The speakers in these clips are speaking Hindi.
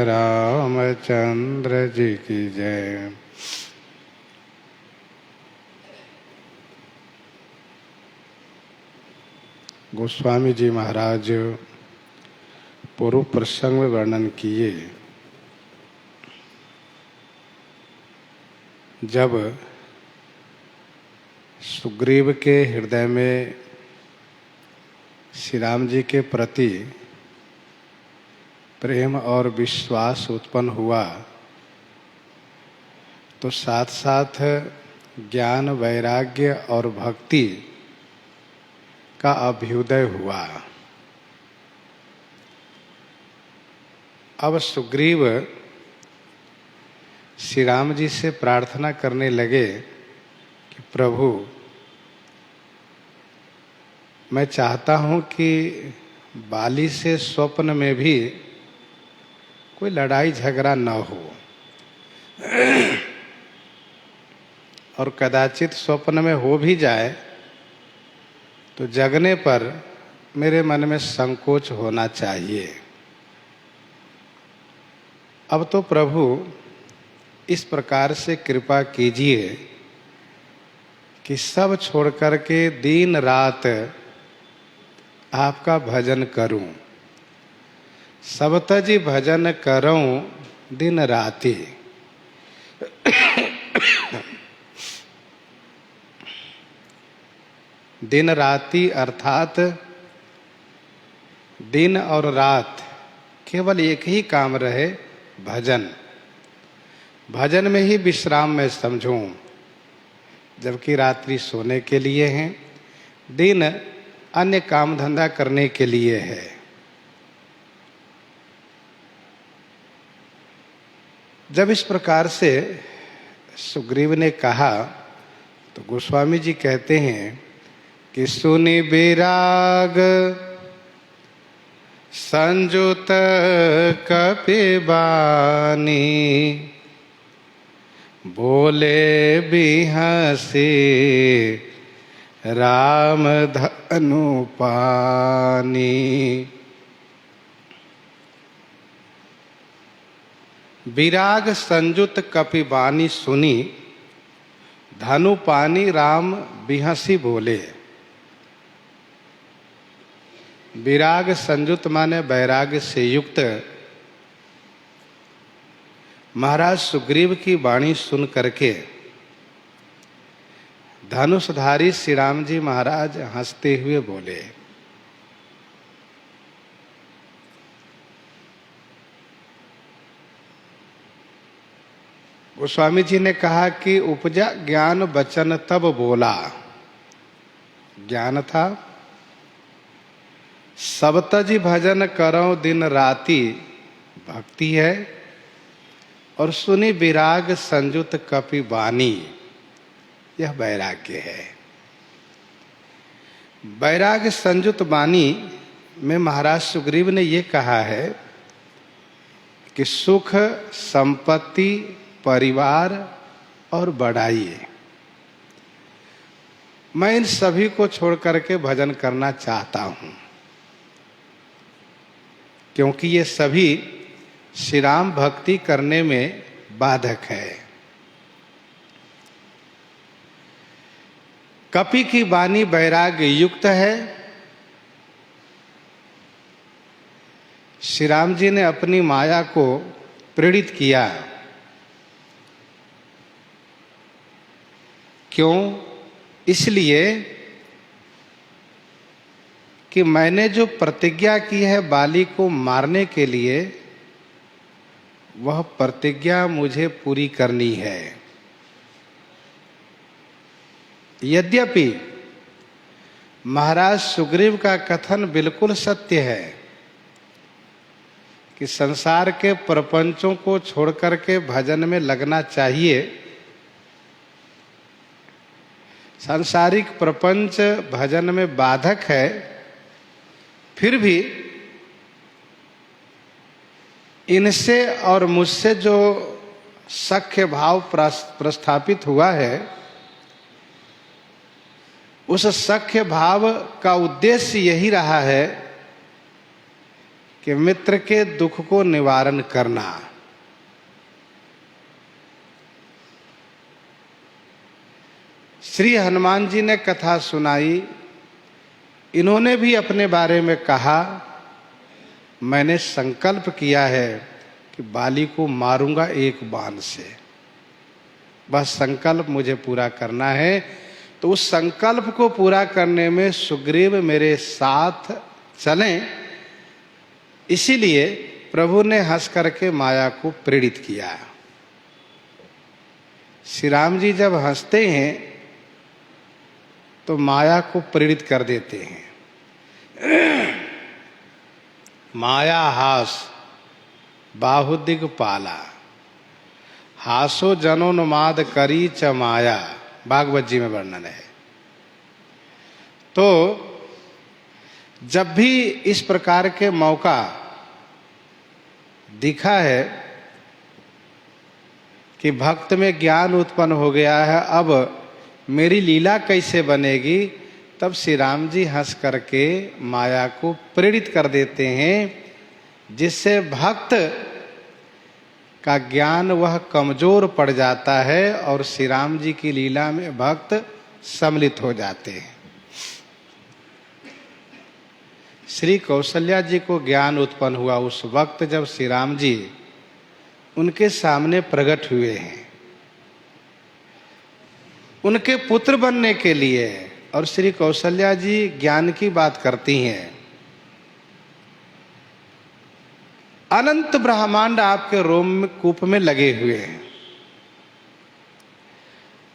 रामचंद्र जी की जय। गोस्वामी जी महाराज पूर्व प्रसंग में वर्णन किए, जब सुग्रीव के हृदय में श्री राम जी के प्रति प्रेम और विश्वास उत्पन्न हुआ, तो साथ साथ ज्ञान, वैराग्य और भक्ति का अभ्युदय हुआ। अब सुग्रीव श्री राम जी से प्रार्थना करने लगे कि प्रभु, मैं चाहता हूं कि बाली से स्वप्न में भी कोई लड़ाई झगड़ा न हो, और कदाचित स्वप्न में हो भी जाए तो जगने पर मेरे मन में संकोच होना चाहिए। अब तो प्रभु इस प्रकार से कृपा कीजिए कि सब छोड़ करके दिन रात आपका भजन करूं, सबतजी भजन करूं दिन राति। दिन राति अर्थात दिन और रात केवल एक ही काम रहे, भजन। भजन में ही विश्राम में समझूं, जबकि रात्रि सोने के लिए है, दिन अन्य काम धंधा करने के लिए है। जब इस प्रकार से सुग्रीव ने कहा तो गोस्वामी जी कहते हैं कि सुनि विराग संजुत कपिबानी, बोले बिहसी राम धनु पानी। विराग संजुत कपिबानी सुनी, धनु पानी राम बिहसी बोले। विराग संयुक्त माने वैराग्य से युक्त महाराज सुग्रीव की वाणी सुन करके धनुषधारी श्री राम जी महाराज हंसते हुए बोले। गोस्वामी जी ने कहा कि उपजा ज्ञान बचन तब बोला। ज्ञान था, सबतजी भजन करो दिन राति भक्ति है, और सुनी विराग संयुत कपि वाणी, यह वैराग्य है। वैराग्य संयुत वाणी में महाराज सुग्रीव ने यह कहा है कि सुख, संपत्ति, परिवार और बड़ाई, मैं इन सभी को छोड़ करके भजन करना चाहता हूं, क्योंकि ये सभी श्री राम भक्ति करने में बाधक है। कपि की वाणी वैराग्य युक्त है। श्री राम जी ने अपनी माया को प्रेरित किया। क्यों? इसलिए कि मैंने जो प्रतिज्ञा की है बाली को मारने के लिए, वह प्रतिज्ञा मुझे पूरी करनी है। यद्यपि महाराज सुग्रीव का कथन बिल्कुल सत्य है कि संसार के प्रपंचों को छोड़ करके भजन में लगना चाहिए। सांसारिक प्रपंच भजन में बाधक है, फिर भी इनसे और मुझसे जो सख्य भाव प्रस्थापित हुआ है, उस सख्य भाव का उद्देश्य यही रहा है कि मित्र के दुख को निवारण करना। श्री हनुमान जी ने कथा सुनाई, इन्होंने भी अपने बारे में कहा, मैंने संकल्प किया है कि बाली को मारूंगा एक बाण से, बस संकल्प मुझे पूरा करना है। तो उस संकल्प को पूरा करने में सुग्रीव मेरे साथ चलें, इसीलिए प्रभु ने हंस करके माया को प्रेरित किया। श्री राम जी जब हंसते हैं तो माया को प्रेरित कर देते हैं। माया हास बाहुदिग पाला, हासो जनोन्माद करी च माया, भागवत जी में वर्णन है। तो जब भी इस प्रकार के मौका दिखा है कि भक्त में ज्ञान उत्पन्न हो गया है, अब मेरी लीला कैसे बनेगी, तब श्री राम जी हंस करके माया को प्रेरित कर देते हैं, जिससे भक्त का ज्ञान वह कमजोर पड़ जाता है और श्री राम जी की लीला में भक्त सम्मिलित हो जाते हैं। श्री कौशल्या जी को ज्ञान उत्पन्न हुआ उस वक्त जब श्री राम जी उनके सामने प्रकट हुए हैं उनके पुत्र बनने के लिए, और श्री कौशल्या जी ज्ञान की बात करती हैं। अनंत ब्रह्मांड आपके रोम कूप में लगे हुए हैं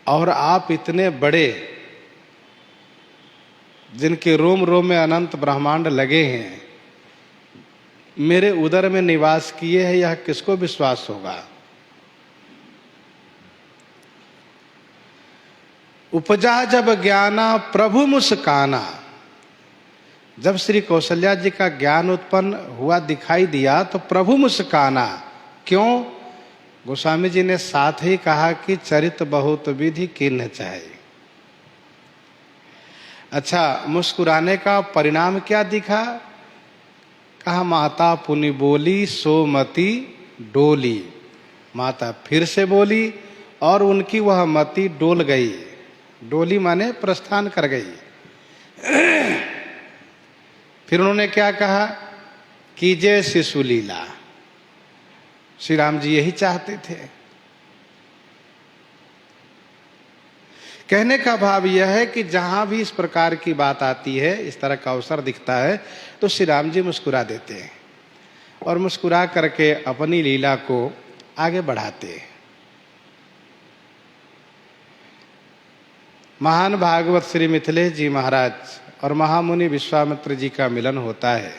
और आप इतने बड़े, जिनके रोम रोम में अनंत ब्रह्मांड लगे हैं, मेरे उदर में निवास किए हैं, यह किसको विश्वास होगा। उपजा जब ज्ञाना प्रभु मुस्काना, जब श्री कौशल्या जी का ज्ञान उत्पन्न हुआ दिखाई दिया तो प्रभु मुस्काना। क्यों? गोस्वामी जी ने साथ ही कहा कि चरित बहुत विधि किन्ह चाहिए। अच्छा, मुस्कुराने का परिणाम क्या दिखा? कहा माता पुनि बोली सोमति डोली। माता फिर से बोली और उनकी वह मति डोल गई। डोली माने प्रस्थान कर गई। फिर उन्होंने क्या कहा? कीजिए शिशु लीला। श्री राम जी यही चाहते थे। कहने का भाव यह है कि जहां भी इस प्रकार की बात आती है, इस तरह का अवसर दिखता है, तो श्री राम जी मुस्कुरा देते हैं और मुस्कुरा करके अपनी लीला को आगे बढ़ाते हैं। महान भागवत श्री मिथिलेश जी महाराज और महामुनि विश्वामित्र जी का मिलन होता है।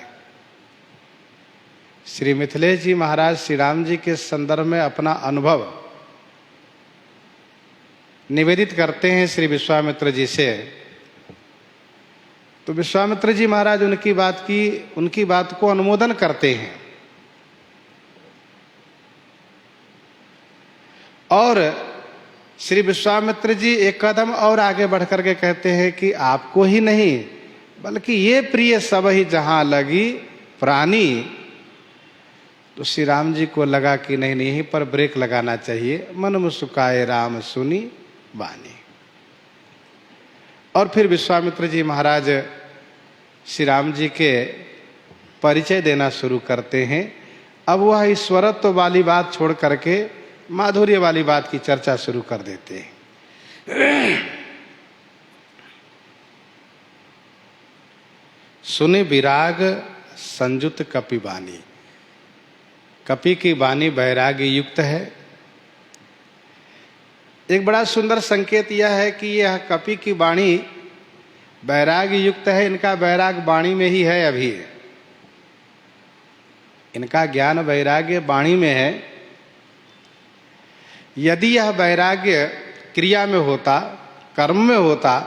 श्री मिथिलेश जी महाराज श्री राम जी के संदर्भ में अपना अनुभव निवेदित करते हैं श्री विश्वामित्र जी से। तो विश्वामित्र जी महाराज उनकी बात को अनुमोदन करते हैं और श्री विश्वामित्र जी एक कदम और आगे बढ़ करके कहते हैं कि आपको ही नहीं बल्कि ये प्रिय सब ही जहां लगी प्राणी। तो श्री राम जी को लगा कि नहीं, यहीं पर ब्रेक लगाना चाहिए। मन मुस्काए राम सुनी वाणी। और फिर विश्वामित्र जी महाराज श्री राम जी के परिचय देना शुरू करते हैं। अब वह ईश्वरत्व वाली बात छोड़ करके माधुर्य वाली बात की चर्चा शुरू कर देते हैं। सुने विराग संयुत कपि वाणी। कपि की वाणी वैराग्य युक्त है। एक बड़ा सुंदर संकेत यह है कि यह कपि की वाणी वैराग्य युक्त है। इनका वैराग वाणी में ही है। अभी इनका ज्ञान वैराग्य वाणी में है। यदि यह वैराग्य क्रिया में होता, कर्म में होता,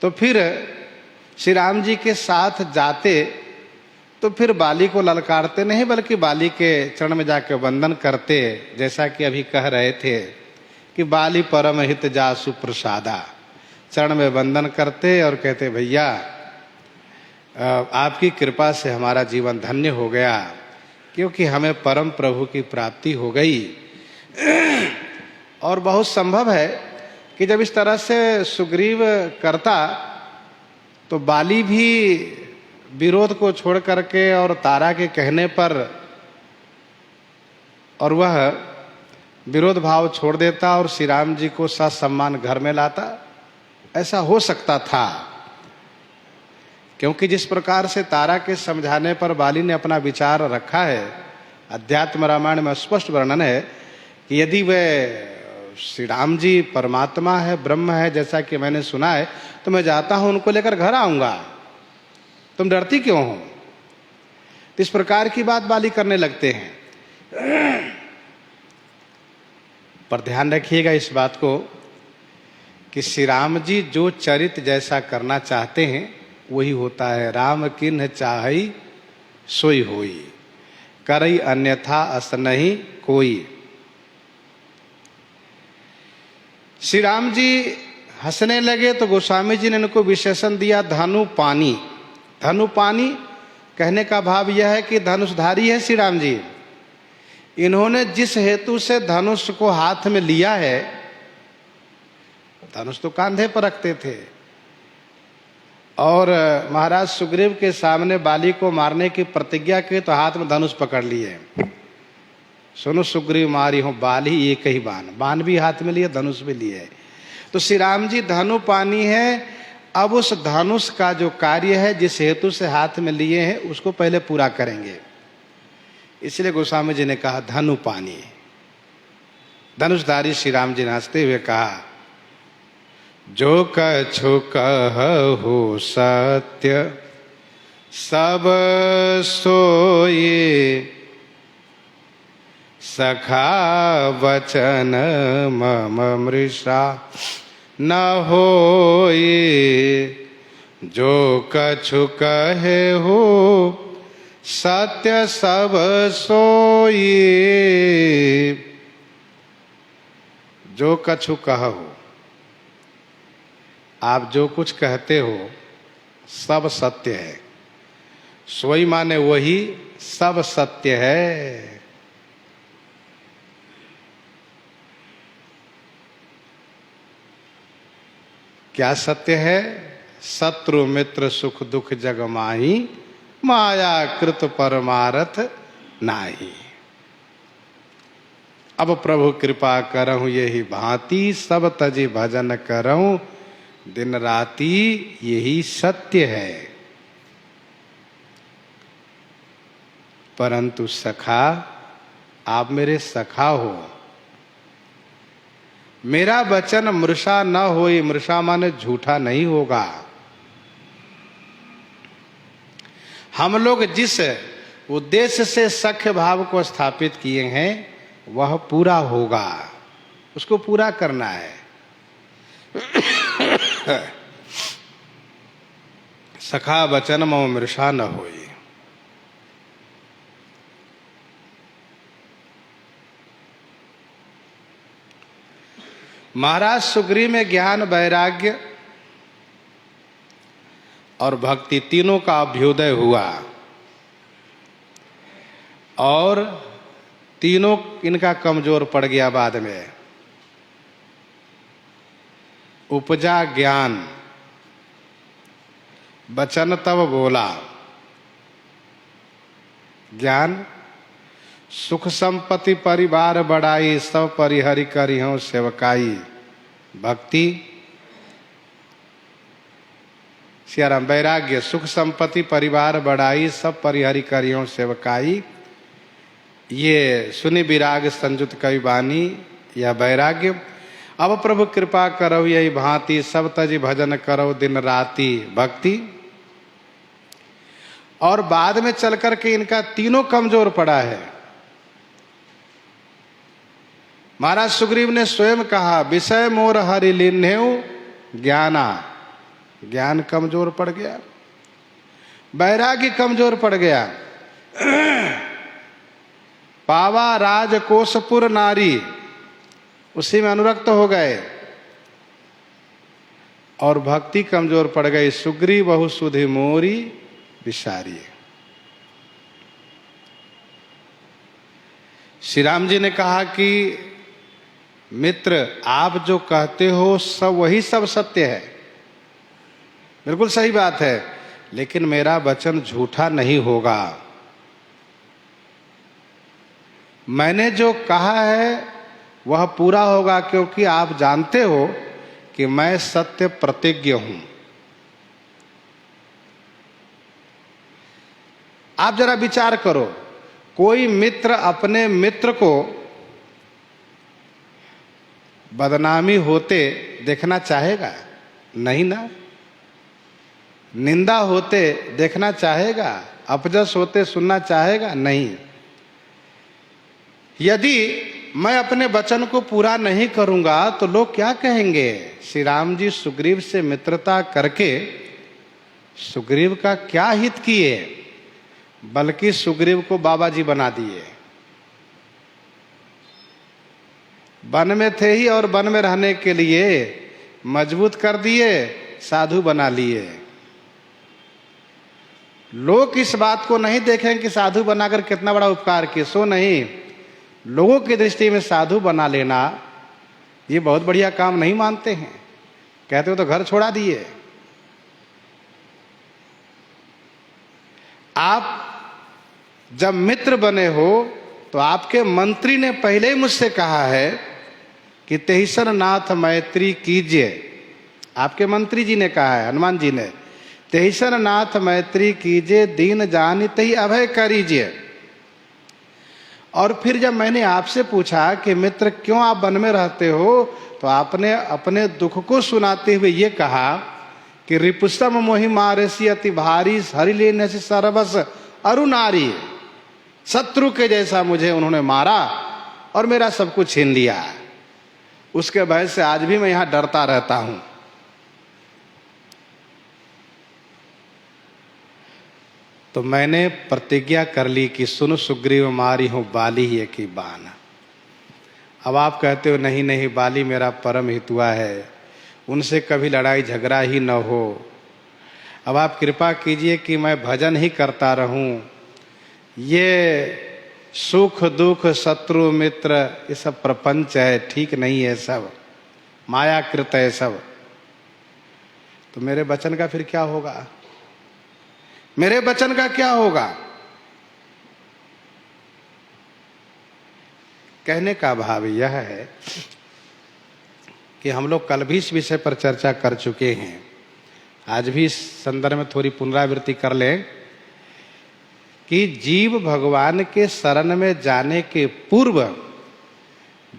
तो फिर श्री राम जी के साथ जाते तो फिर बाली को ललकारते नहीं, बल्कि बाली के चरण में जाके वंदन करते। जैसा कि अभी कह रहे थे कि बाली परम हित जासु प्रसादा, चरण में वंदन करते और कहते भैया आपकी कृपा से हमारा जीवन धन्य हो गया, क्योंकि हमें परम प्रभु की प्राप्ति हो गई। और बहुत संभव है कि जब इस तरह से सुग्रीव करता तो बाली भी विरोध को छोड़ करके और तारा के कहने पर और वह विरोध भाव छोड़ देता और श्री राम जी को ससम्मान घर में लाता। ऐसा हो सकता था, क्योंकि जिस प्रकार से तारा के समझाने पर बाली ने अपना विचार रखा है, अध्यात्म रामायण में स्पष्ट वर्णन है कि यदि वह श्री राम जी परमात्मा है, ब्रह्म है, जैसा कि मैंने सुना है, तो मैं जाता हूं, उनको लेकर घर आऊंगा, तुम डरती क्यों हो? तो इस प्रकार की बात बाली करने लगते हैं। पर ध्यान रखिएगा इस बात को कि श्री राम जी जो चरित जैसा करना चाहते हैं वही होता है। राम किन्ह चाहई सोई होई, करई अन्यथा अस नहीं कोई। श्री राम जी हंसने लगे तो गोस्वामी जी ने इनको विशेषण दिया धनु पानी। धनु पानी कहने का भाव यह है कि धनुषधारी है श्री राम जी। इन्होंने जिस हेतु से धनुष को हाथ में लिया है, धनुष तो कंधे पर रखते थे और महाराज सुग्रीव के सामने बाली को मारने की प्रतिज्ञा की तो हाथ में धनुष पकड़ लिए। सुनो सुग्रीव मारी हो बाली एक ही बाण, बाण भी हाथ में लिए, धनुष भी लिए। तो श्री राम जी धनु पानी है। अब उस धनुष का जो कार्य है, जिस हेतु से हाथ में लिए हैं, उसको पहले पूरा करेंगे। इसलिए गोस्वामी जी ने कहा धनु पानी। धनुषधारी श्री राम जी ने हंसते हुए कहा जो कछु कहु सत्य सब सोये, सखा वचन मम मृषा न होए। जो कछु कहे हो सत्य सब सोई। जो कछु कहो, आप जो कुछ कहते हो सब सत्य है। सोई माने वही सब सत्य है। क्या सत्य है? शत्रु मित्र सुख दुख जग माही, माया कृत परमारथ नाही। अब प्रभु कृपा करहु यही भांति, सब तजी भजन करहु दिन राती, यही सत्य है। परंतु सखा, आप मेरे सखा हो। मेरा वचन मृषा न होई। मृषा माने झूठा नहीं होगा। हम लोग जिस उद्देश्य से सख्य भाव को स्थापित किए हैं वह पूरा होगा, उसको पूरा करना है। सखा वचन मो मृषा न होई। महाराज सुग्रीव में ज्ञान, वैराग्य और भक्ति तीनों का अभ्युदय हुआ और तीनों इनका कमजोर पड़ गया। बाद में उपजा ज्ञान, बचन तब बोला। ज्ञान, सुख संपत्ति परिवार बढ़ाई, सब परिहरि करिहूं सेवकाई। भक्ति, सियाराम। वैराग्य, सुख संपत्ति परिवार बढ़ाई, सब परिहरि करिहूं सेवकाई। ये सुनि विराग संयुत कवि बानी या वैराग्य। अब प्रभु कृपा करो यही भांति, सब तजी भजन करो दिन राती। भक्ति। और बाद में चल करके इनका तीनों कमजोर पड़ा है। महाराज सुग्रीव ने स्वयं कहा विषय मोर हरि लीन्हेउ ज्ञाना। ज्ञान कमजोर पड़ गया, वैराग्य कमजोर पड़ गया। पावा राजकोशपुर नारी, उसी में अनुरक्त हो गए। और भक्ति कमजोर पड़ गई। सुग्रीव बहु सुधि मोरी, विसारिए। श्री राम जी ने कहा कि मित्र, आप जो कहते हो सब वही सब सत्य है, बिल्कुल सही बात है, लेकिन मेरा वचन झूठा नहीं होगा। मैंने जो कहा है वह पूरा होगा, क्योंकि आप जानते हो कि मैं सत्य प्रतिज्ञ हूं। आप जरा विचार करो, कोई मित्र अपने मित्र को बदनामी होते देखना चाहेगा? नहीं ना। निंदा होते देखना चाहेगा? अपजस होते सुनना चाहेगा? नहीं। यदि मैं अपने वचन को पूरा नहीं करूंगा तो लोग क्या कहेंगे? श्री राम जी सुग्रीव से मित्रता करके सुग्रीव का क्या हित किए, बल्कि सुग्रीव को बाबा जी बना दिए। वन में थे ही और वन में रहने के लिए मजबूत कर दिए, साधु बना लिए। लोग इस बात को नहीं देखें कि साधु बनाकर कितना बड़ा उपकार किए, सो नहीं, लोगों की दृष्टि में साधु बना लेना ये बहुत बढ़िया काम नहीं मानते हैं। कहते हो तो घर छोड़ा दिए। आप जब मित्र बने हो तो आपके मंत्री ने पहले ही मुझसे कहा है कि तेहिसर नाथ मैत्री कीजिए। आपके मंत्री जी ने कहा है, हनुमान जी ने, तेहिसर नाथ मैत्री कीजिए, दीन जानित ही अभय करीजिए। और फिर जब मैंने आपसे पूछा कि मित्र क्यों आप वन में रहते हो, तो आपने अपने दुख को सुनाते हुए ये कहा कि रिपुसम मोहि मारसी अति भारी, हरि लेने से सर्वस अरुनारी। शत्रु के जैसा मुझे उन्होंने मारा और मेरा सब कुछ छीन लिया। उसके भय से आज भी मैं यहां डरता रहता हूं। तो मैंने प्रतिज्ञा कर ली कि सुन सुग्रीव मारी हूं बाली ही की बान। अब आप कहते हो नहीं नहीं, बाली मेरा परम हितुआ है, उनसे कभी लड़ाई झगड़ा ही न हो। अब आप कृपा कीजिए कि मैं भजन ही करता रहूं। ये सुख दुख शत्रु मित्र ये सब प्रपंच है, ठीक नहीं है, सब मायाकृत है सब। तो मेरे वचन का फिर क्या होगा? मेरे वचन का क्या होगा? कहने का भाव यह है कि हम लोग कल भी इस विषय पर चर्चा कर चुके हैं, आज भी इस संदर्भ में थोड़ी पुनरावृत्ति कर लें कि जीव भगवान के शरण में जाने के पूर्व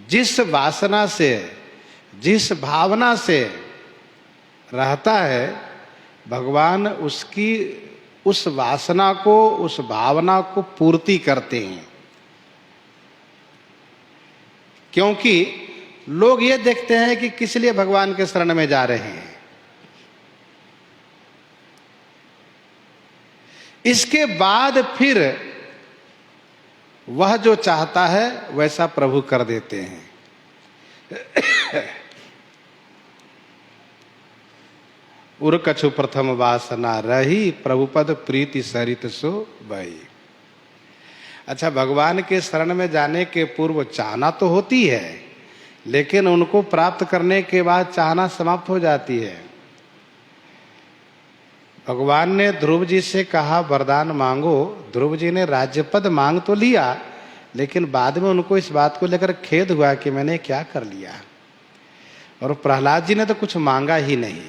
जिस वासना से, जिस भावना से रहता है, भगवान उसकी उस वासना को, उस भावना को पूर्ति करते हैं। क्योंकि लोग ये देखते हैं कि किस लिए भगवान के शरण में जा रहे हैं। इसके बाद फिर वह जो चाहता है वैसा प्रभु कर देते हैं। उर कछु प्रथम वासना रही, प्रभुपद प्रीति सरित सो बही। अच्छा, भगवान के शरण में जाने के पूर्व चाहना तो होती है, लेकिन उनको प्राप्त करने के बाद चाहना समाप्त हो जाती है। भगवान ने ध्रुव जी से कहा वरदान मांगो, ध्रुव जी ने राज्यपद मांग तो लिया, लेकिन बाद में उनको इस बात को लेकर खेद हुआ कि मैंने क्या कर लिया। और प्रहलाद जी ने तो कुछ मांगा ही नहीं।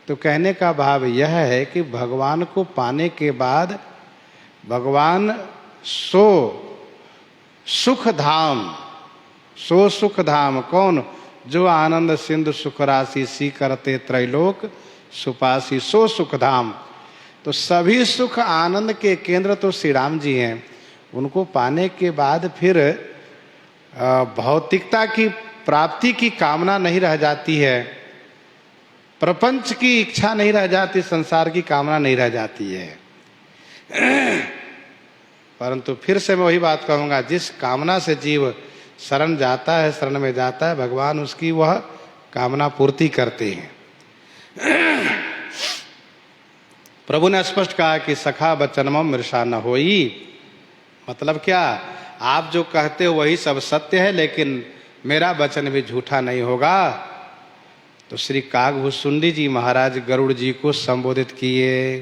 तो कहने का भाव यह है कि भगवान को पाने के बाद भगवान सो सुख धाम, सो सुख धाम कौन? जो आनंद सिंधु सुख राशि सी करते त्रैलोक सुपासी, सो सुख धाम। तो सभी सुख आनंद के केंद्र तो श्री राम जी हैं। उनको पाने के बाद फिर भौतिकता की प्राप्ति की कामना नहीं रह जाती है, प्रपंच की इच्छा नहीं रह जाती, संसार की कामना नहीं रह जाती है। परंतु फिर से मैं वही बात कहूंगा, जिस कामना से जीव शरण जाता है, शरण में जाता है, भगवान उसकी वह कामना पूर्ति करते हैं। प्रभु ने स्पष्ट कहा कि सखा वचनमम मृषा न होई। मतलब क्या, आप जो कहते हो वही सब सत्य है, लेकिन मेरा वचन भी झूठा नहीं होगा। तो श्री कागभूषुंडी जी महाराज गरुड़ जी को संबोधित किए।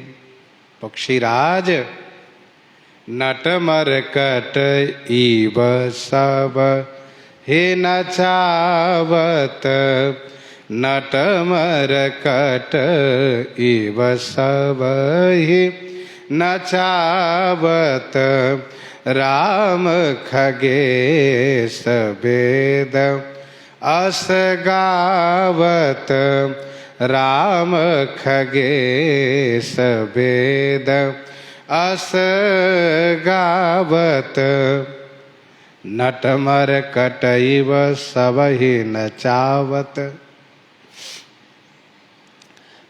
पक्षीराज, नट मरकट इव सब हे नचावत, नट मरकट इव सब हे नचावत, राम खगेश वेद अस गावत, राम खगेश वेद अस गावत, नट मरकट इव सब ही नचावत।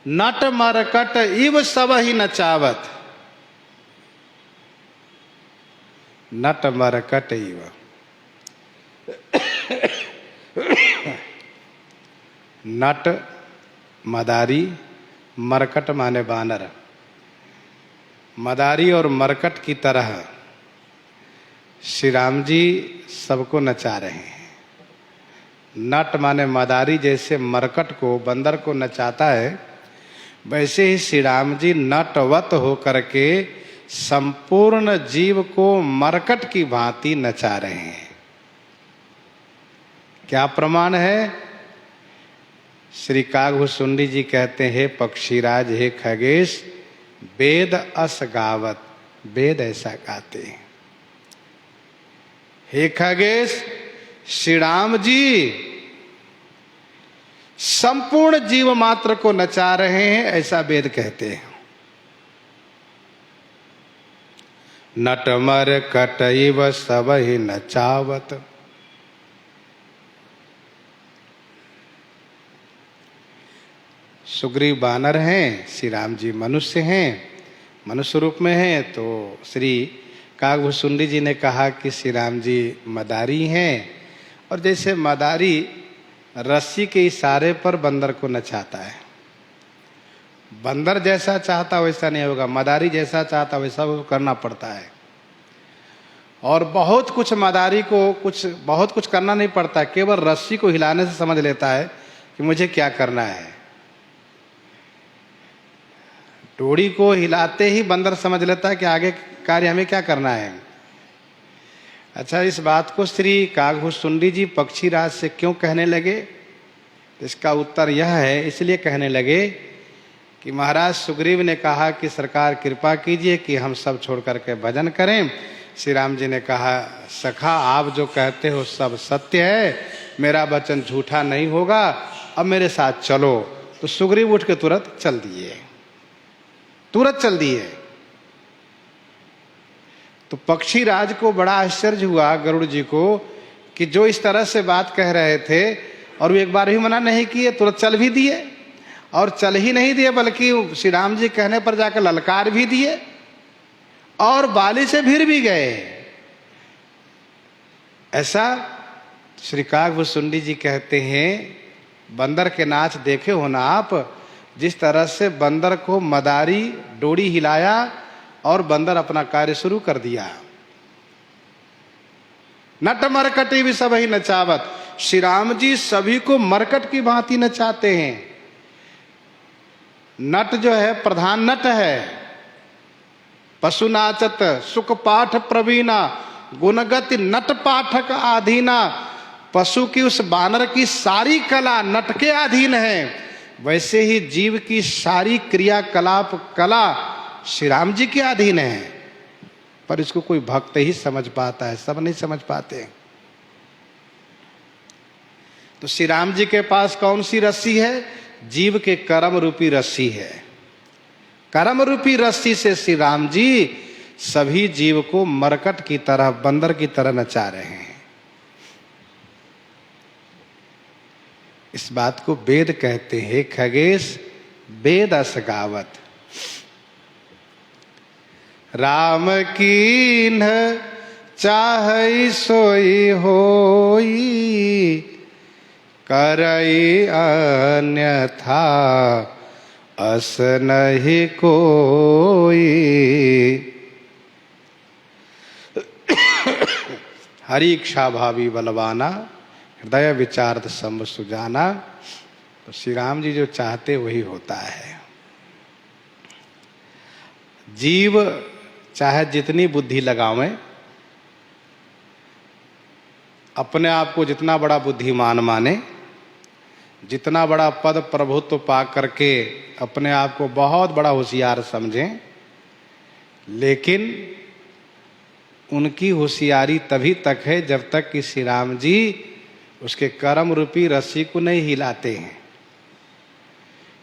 नट मरकट इव सब ही नचावत, नट मरकट इव। नट मदारी, मरकट माने बानर। मदारी और मरकट की तरह श्री राम जी सबको नचा रहे हैं। नट माने मदारी, जैसे मरकट को, बंदर को नचाता है, वैसे ही श्री राम जी नटवत होकर के संपूर्ण जीव को मरकट की भांति नचा रहे हैं। क्या प्रमाण है? श्री कागभूषुंडी जी कहते हैं, हे पक्षीराज, हे खगेश, वेद अस गावत, वेद ऐसा गाते हैं। हे खगेश, श्री राम जी संपूर्ण जीव मात्र को नचा रहे हैं, ऐसा वेद कहते हैं। नट मरकट इव सब ही नचावत। सुग्रीव बानर हैं, श्री राम जी मनुष्य हैं, मनुष्य रूप में हैं। तो श्री कागभूषुंडी जी ने कहा कि श्री राम जी मदारी हैं, और जैसे मदारी रस्सी के इशारे पर बंदर को नचाता है, बंदर जैसा चाहता वैसा नहीं होगा, मदारी जैसा चाहता वैसा वो करना पड़ता है। और बहुत कुछ मदारी को बहुत कुछ करना नहीं पड़ता, केवल रस्सी को हिलाने से समझ लेता है कि मुझे क्या करना है। डोरी को हिलाते ही बंदर समझ लेता है कि आगे कार्य हमें क्या करना है। अच्छा, इस बात को श्री कागभूषुंडी जी पक्षीराज से क्यों कहने लगे? इसका उत्तर यह है, इसलिए कहने लगे कि महाराज सुग्रीव ने कहा कि सरकार कृपा कीजिए कि हम सब छोड़ करके भजन करें। श्री राम जी ने कहा, सखा आप जो कहते हो सब सत्य है, मेरा वचन झूठा नहीं होगा, अब मेरे साथ चलो। तो सुग्रीव उठ के तुरंत चल दिए, तुरंत चल दिए। तो पक्षीराज को बड़ा आश्चर्य हुआ गरुड़ जी को कि जो इस तरह से बात कह रहे थे और वो एक बार भी मना नहीं किए, तुरंत चल भी दिए। और चल ही नहीं दिए बल्कि श्री राम जी कहने पर जाकर ललकार भी दिए और बाली से भिड़ भी गए। ऐसा श्री कागभूषुंडी जी कहते हैं, बंदर के नाच देखे हो ना आप, जिस तरह से बंदर को मदारी डोरी हिलाया और बंदर अपना कार्य शुरू कर दिया। नट मरकट भी सब ही नचावत। श्री राम जी सभी को मरकट की भांति नचाते हैं। नट जो है प्रधान नट है। पशु नाचत सुख पाठ प्रवीणा, गुणगति नट पाठक आधीना। पशु की उस बानर की सारी कला नट के अधीन है, वैसे ही जीव की सारी क्रियाकलाप कला श्री राम जी के अधीन है। पर इसको कोई भक्त ही समझ पाता है, सब नहीं समझ पाते। तो श्री राम जी के पास कौन सी रस्सी है? जीव के कर्म रूपी रस्सी है। कर्म रूपी रस्सी से श्री राम जी सभी जीव को मरकट की तरह, बंदर की तरह नचा रहे हैं। इस बात को वेद कहते हैं। खगेश, वेद अस गावत। राम कीन्ह चाहै सोई होई, करई अन्यथा अस नहीं कोई। हरि इच्छा भावी बलवाना, हृदय विचारत संभ सुजाना। तो श्री राम जी जो चाहते वही होता है। जीव चाहे जितनी बुद्धि लगावें, अपने आप को जितना बड़ा बुद्धिमान माने, जितना बड़ा पद प्रभुत्व पा करके अपने आप को बहुत बड़ा होशियार समझें, लेकिन उनकी होशियारी तभी तक है जब तक कि श्री राम जी उसके कर्म रूपी रस्सी को नहीं हिलाते हैं।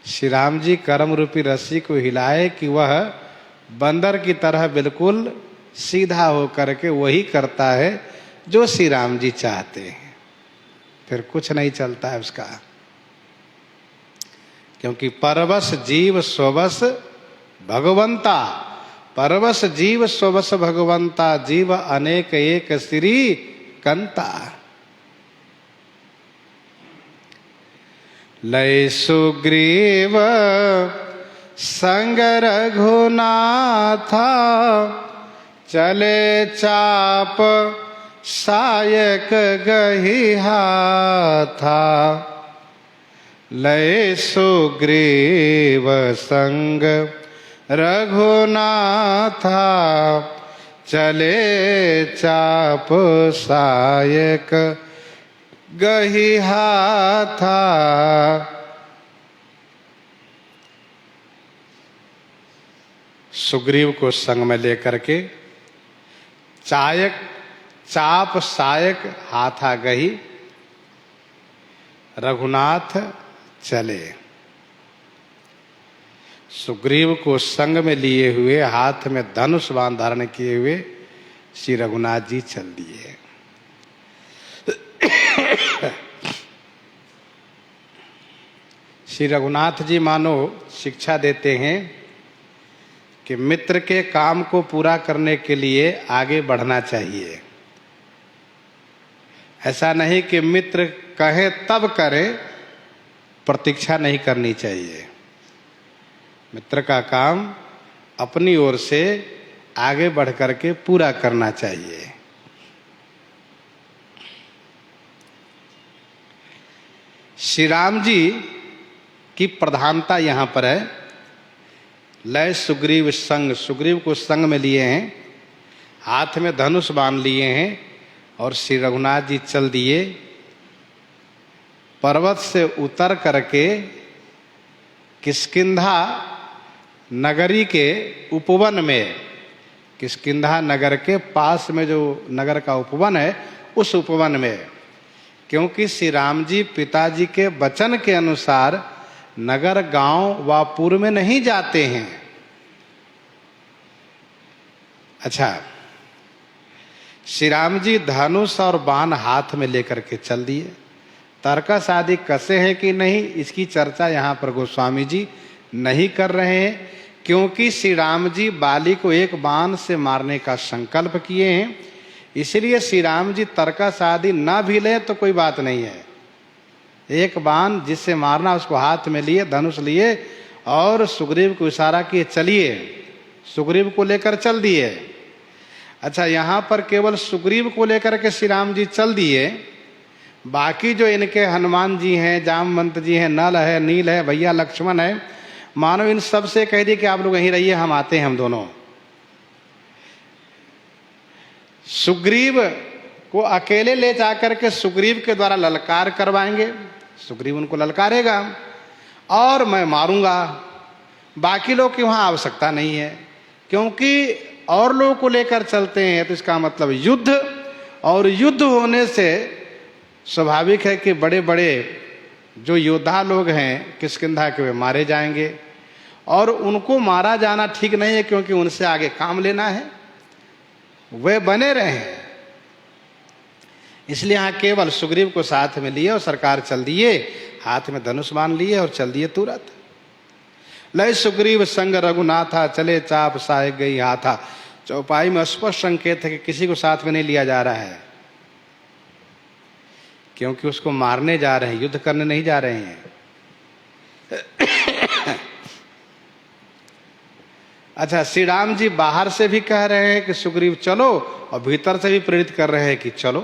श्री राम जी कर्म रूपी रस्सी को हिलाए कि वह बंदर की तरह बिल्कुल सीधा होकर के वही करता है जो श्री राम जी चाहते हैं, फिर कुछ नहीं चलता है उसका। क्योंकि परवश जीव स्ववश भगवंता, परवश जीव स्ववश भगवंता, जीव अनेक एक श्री कंता। लय सुग्रीव संग रघुनाथा, चले चाप सायक गही हाथा। लय सुग्रीव संग रघुनाथा, चले चाप सायक गही हाथा। सुग्रीव को संग में लेकर के चाप सायक हाथा गही, रघुनाथ चले। सुग्रीव को संग में लिए हुए, हाथ में धनुष बाण धारण किए हुए श्री रघुनाथ जी चल दिए। श्री रघुनाथ जी मानो शिक्षा देते हैं कि मित्र के काम को पूरा करने के लिए आगे बढ़ना चाहिए। ऐसा नहीं कि मित्र कहे तब करे, प्रतीक्षा नहीं करनी चाहिए। मित्र का काम अपनी ओर से आगे बढ़ करके पूरा करना चाहिए। श्री राम जी की प्रधानता यहाँ पर है। लय सुग्रीव संग, सुग्रीव को संग में लिए हैं, हाथ में धनुष बांध लिए हैं और श्री रघुनाथ जी चल दिए। पर्वत से उतर करके किष्किंधा नगरी के उपवन में, किष्किंधा नगर के पास में जो नगर का उपवन है, उस उपवन में, क्योंकि श्री राम जी पिताजी के वचन के अनुसार नगर गांव व पुर में नहीं जाते हैं। अच्छा, श्री राम जी धनुष और बाण हाथ में लेकर के चल दिए। तर्कस आदि कसे हैं कि नहीं, इसकी चर्चा यहाँ पर गोस्वामी जी नहीं कर रहे हैं, क्योंकि श्री राम जी बाली को एक बाण से मारने का संकल्प किए हैं। इसलिए श्री राम जी तर्कस आदि ना भी लें तो कोई बात नहीं है। एक बाण जिससे मारना उसको हाथ में लिए, धनुष लिए और सुग्रीव को इशारा किए चलिए, सुग्रीव को लेकर चल दिए। अच्छा, यहाँ पर केवल सुग्रीव को लेकर के श्री राम जी चल दिए, बाकी जो इनके हनुमान जी हैं, जामवंत जी हैं, नल है, नील है, भैया लक्ष्मण है, मानो इन सब से कह दिए कि आप लोग यहीं रहिए, हम आते हैं, हम दोनों। सुग्रीव को अकेले ले जाकर के सुग्रीव के द्वारा ललकार करवाएंगे, सुग्रीव उनको ललकारेगा और मैं मारूंगा। बाकी लोग की वहां आवश्यकता नहीं है, क्योंकि और लोगों को लेकर चलते हैं तो इसका मतलब युद्ध, और युद्ध होने से स्वाभाविक है कि बड़े बड़े जो योद्धा लोग हैं किष्किंधा के, वे मारे जाएंगे और उनको मारा जाना ठीक नहीं है, क्योंकि उनसे आगे काम लेना है, वे बने रहे। इसलिए यहाँ केवल सुग्रीव को साथ में लिए और सरकार चल दिए, हाथ में धनुष बाण लिए और चल दिए तुरंत। लय सुग्रीव संग रघुनाथा, चले चाप सायक गई हाथा। चौपाई में स्पष्ट संकेत है कि किसी को साथ में नहीं लिया जा रहा है, क्योंकि उसको मारने जा रहे हैं, युद्ध करने नहीं जा रहे हैं। अच्छा, श्री राम जी बाहर से भी कह रहे हैं कि सुग्रीव चलो, और भीतर से भी प्रेरित कर रहे हैं कि चलो,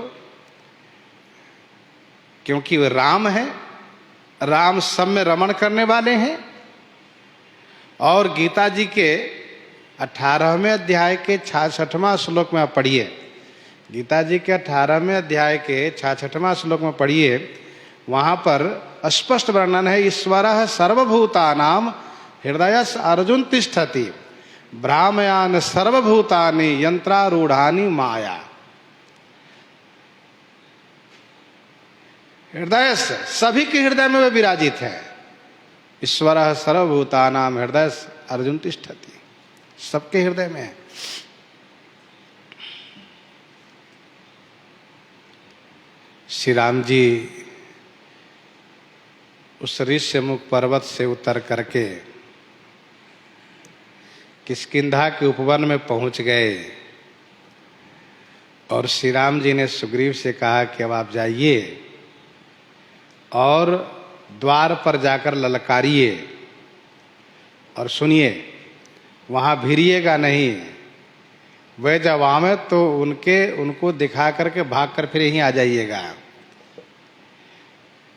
क्योंकि वे राम है, राम सब में रमण करने वाले हैं। और गीता जी के 18वें अध्याय के 66वां श्लोक में आप पढ़िए, गीता जी के 18वें अध्याय के 66वां श्लोक में पढ़िए, वहां पर स्पष्ट वर्णन है, ईश्वरः सर्वभूतानां हृदयस् अर्जुन तिष्ठति भ्रामयान सर्वभूतानि यंत्रारूढ़ानि माया। हृदय से, सभी के हृदय में वे विराजित है। ईश्वरः सर्वभूतानां हृदय अर्जुन तिष्ठति, सबके हृदय में है। श्री राम जी उस ऋष्यमुख पर्वत से उतर करके किष्किंधा के उपवन में पहुंच गए, और श्री राम जी ने सुग्रीव से कहा कि अब आप जाइए और द्वार पर जाकर ललकारिए, और सुनिए वहाँ भिड़िएगा नहीं, वह जब आवे तो उनको दिखा करके भाग कर फिर यहीं आ जाइएगा।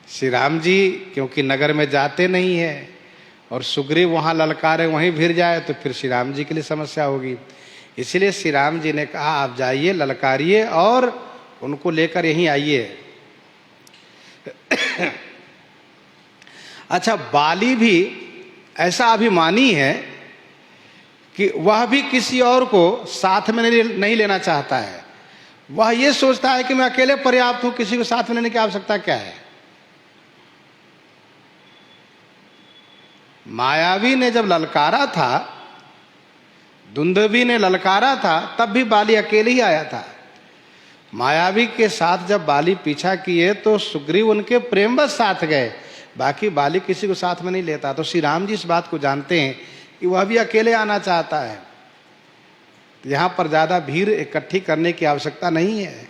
श्री राम जी क्योंकि नगर में जाते नहीं है, और सुग्रीव वहाँ ललकारे वहीं भिड़ जाए तो फिर श्री राम जी के लिए समस्या होगी, इसलिए श्री राम जी ने कहा आप जाइए, ललकारिए और उनको लेकर यहीं आइए। अच्छा, बाली भी ऐसा अभिमानी है कि वह भी किसी और को साथ में नहीं लेना चाहता है। वह ये सोचता है कि मैं अकेले पर्याप्त हूं, किसी को साथ में लेने की आवश्यकता क्या है। मायावी ने जब ललकारा था, दुंदुभी ने ललकारा था, तब भी बाली अकेले ही आया था। मायावी के साथ जब बाली पीछा किए तो सुग्रीव उनके प्रेमवश साथ गए, बाकी बाली किसी को साथ में नहीं लेता। तो श्री राम जी इस बात को जानते हैं कि वह भी अकेले आना चाहता है, यहां पर ज्यादा भीड़ इकट्ठी करने की आवश्यकता नहीं है।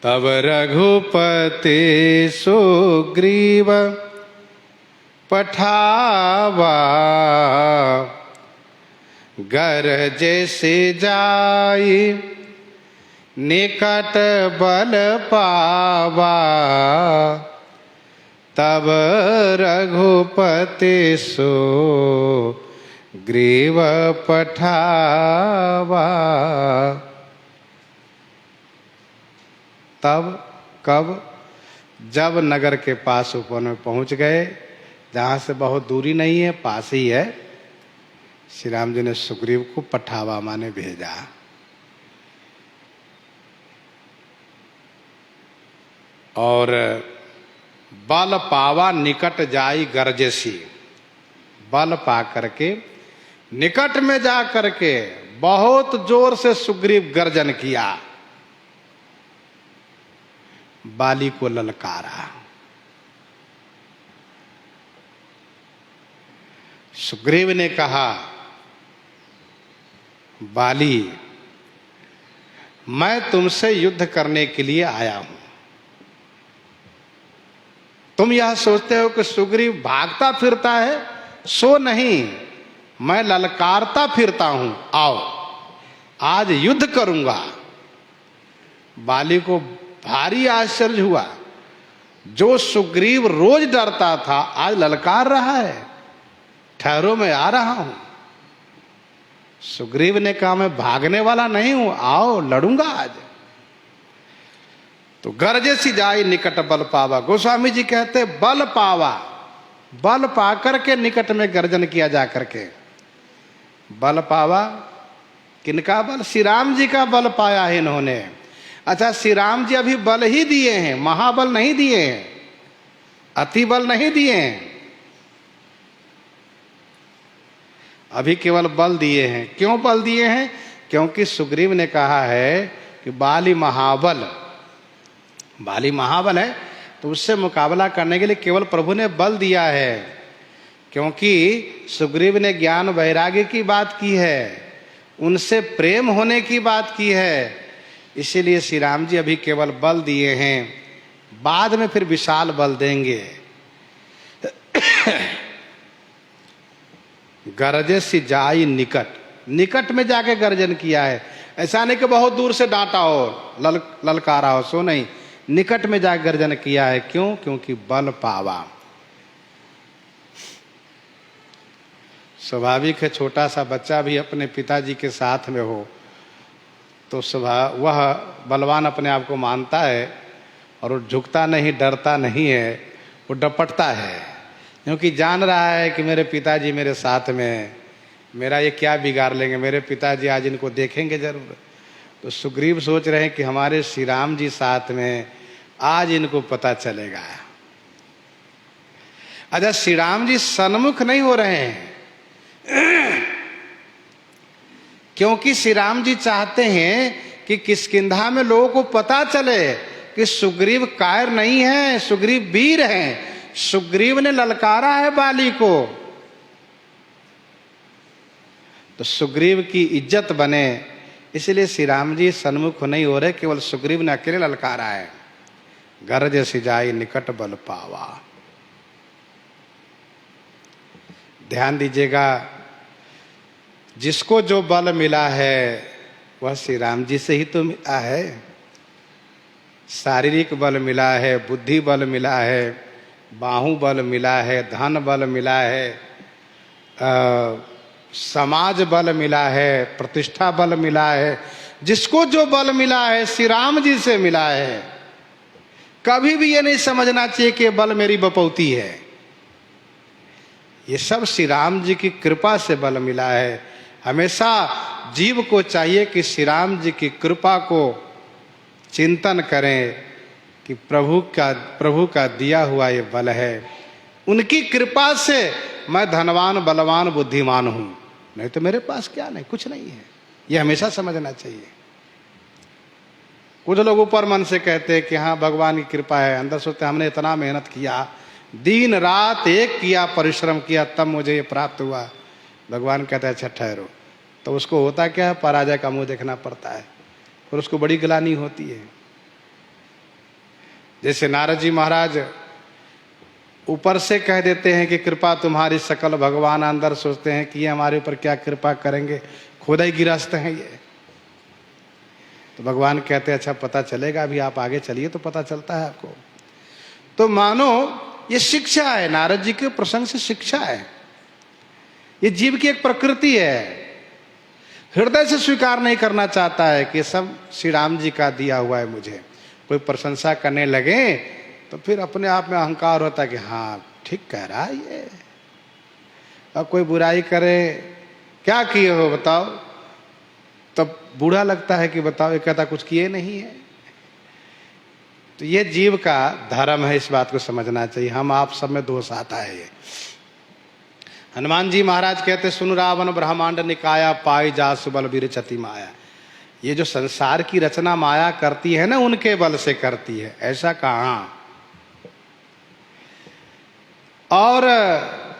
तब रघुपति सुग्रीव पठावा गरजे से जाई निकट बल पावा। तब रघुपति सुग्रीव पठावा। तब कब? जब नगर के पास उपवन में पहुंच गए, जहां से बहुत दूरी नहीं है, पास ही है, श्री राम जी ने सुग्रीव को पठावा माने भेजा। और बल पावा निकट जाई गरजेसी, बल पा करके निकट में जा करके बहुत जोर से सुग्रीव गर्जन किया, बाली को ललकारा। सुग्रीव ने कहा बाली, मैं तुमसे युद्ध करने के लिए आया हूं। तुम यह सोचते हो कि सुग्रीव भागता फिरता है, सो नहीं, मैं ललकारता फिरता हूं। आओ आज युद्ध करूंगा। बाली को भारी आश्चर्य हुआ, जो सुग्रीव रोज डरता था आज ललकार रहा है, ठहरो मैं आ रहा हूं। सुग्रीव ने कहा मैं भागने वाला नहीं हूं, आओ लड़ूंगा आज। तो गरजे सी जाई निकट बल पावा। गोस्वामी जी कहते बल पावा, बल पाकर के निकट में गर्जन किया जा करके। बल पावा, किनका बल? श्री राम जी का बल पाया है इन्होंने। अच्छा, श्री राम जी अभी बल ही दिए हैं, महाबल नहीं दिए हैं, अति बल नहीं दिए हैं, अभी केवल बल दिए हैं। क्यों बल दिए हैं? क्योंकि सुग्रीव ने कहा है कि बाली महाबल, बाली महाबल है, तो उससे मुकाबला करने के लिए केवल प्रभु ने बल दिया है। क्योंकि सुग्रीव ने ज्ञान वैराग्य की बात की है, उनसे प्रेम होने की बात की है, इसीलिए श्री राम जी अभी केवल बल दिए हैं, बाद में फिर विशाल बल देंगे। गरजे सी जाई निकट, निकट में जाके गर्जन किया है। ऐसा नहीं कि बहुत दूर से डांटा हो, ललकारा हो, सो नहीं, निकट में जाकर गर्जन किया है। क्यों? क्योंकि बल पावा। स्वाभाविक है, छोटा सा बच्चा भी अपने पिताजी के साथ में हो तो वह बलवान अपने आप को मानता है और वो झुकता नहीं, डरता नहीं है, वो डपटता है, क्योंकि जान रहा है कि मेरे पिताजी मेरे साथ में, मेरा ये क्या बिगाड़ लेंगे, मेरे पिताजी आज इनको देखेंगे जरूर। तो सुग्रीव सोच रहे हैं कि हमारे श्री राम जी साथ में, आज इनको पता चलेगा। अच्छा, श्री राम जी सन्मुख नहीं हो रहे हैं क्योंकि श्री राम जी चाहते हैं कि किष्किंधा में लोगों को पता चले कि सुग्रीव कायर नहीं है, सुग्रीव वीर हैं, सुग्रीव ने ललकारा है बाली को। तो सुग्रीव की इज्जत बने, इसलिए श्री राम जी सन्मुख नहीं हो रहे, केवल सुग्रीव ने अकेले ललकारा है। गरज सी जाई निकट बल पावा। ध्यान दीजिएगा, जिसको जो बल मिला है वह श्री राम जी से ही तो मिला है। शारीरिक बल मिला है, बुद्धि बल मिला है, बाहु बल मिला है, धन बल मिला है, समाज बल मिला है, प्रतिष्ठा बल मिला है। जिसको जो बल मिला है श्री राम जी से मिला है। कभी भी ये नहीं समझना चाहिए कि बल मेरी बपौती है, ये सब श्री राम जी की कृपा से बल मिला है। हमेशा जीव को चाहिए कि श्री राम जी की कृपा को चिंतन करें कि प्रभु का दिया हुआ ये बल है, उनकी कृपा से मैं धनवान बलवान बुद्धिमान हूं, नहीं तो मेरे पास क्या नहीं, कुछ नहीं है। ये हमेशा समझना चाहिए। कुछ लोग ऊपर मन से कहते हैं कि हाँ भगवान की कृपा है, अंदर सोचते हमने इतना मेहनत किया, दिन रात एक किया, परिश्रम किया, तब मुझे ये प्राप्त हुआ। भगवान कहता है अच्छा ठहरो। तो उसको होता क्या है, पराजय का मुंह देखना पड़ता है और उसको बड़ी ग्लानि होती है। जैसे नारद जी महाराज ऊपर से कह देते हैं कि कृपा तुम्हारी सकल, भगवान अंदर सोचते हैं कि ये हमारे ऊपर क्या कृपा करेंगे, खुदा ही गिरस्त हैं ये। तो भगवान कहते हैं अच्छा पता चलेगा, अभी आप आगे चलिए तो पता चलता है आपको। तो मानो ये शिक्षा है, नारद जी के प्रसंग से शिक्षा है। ये जीव की एक प्रकृति है, हृदय से स्वीकार नहीं करना चाहता है कि सब श्री राम जी का दिया हुआ है मुझे। कोई प्रशंसा करने लगे तो फिर अपने आप में अहंकार होता है कि हाँ ठीक कह रहा है ये। अब कोई बुराई करे, क्या किए हो बताओ, तब बूढ़ा लगता है कि बताओ, ये कहता कुछ किए नहीं है। तो ये जीव का धर्म है, इस बात को समझना चाहिए। हम आप सब में दोष आता है ये। हनुमान जी महाराज कहते सुन रावण ब्रह्मांड निकाया, पाई जा सुबल विरचति माया। ये जो संसार की रचना माया करती है ना, उनके बल से करती है, ऐसा कहाँ। और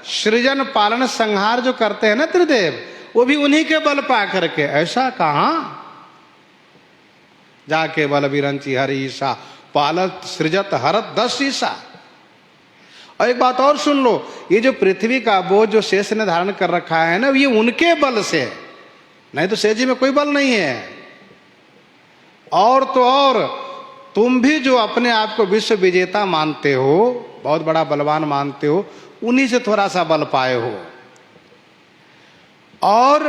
सृजन पालन संहार जो करते हैं ना त्रिदेव, वो भी उन्हीं के बल पा करके, ऐसा कहाँ। जाके बल विरंची हरि ईसा, पालत सृजत हरत 10 ईसा। और एक बात और सुन लो, ये जो पृथ्वी का बोझ जो शेष ने धारण कर रखा है ना, ये उनके बल से, नहीं तो शेष जी में कोई बल नहीं है। और तो और तुम भी जो अपने आप को विश्व विजेता मानते हो, बहुत बड़ा बलवान मानते हो, उन्हीं से थोड़ा सा बल पाए हो। और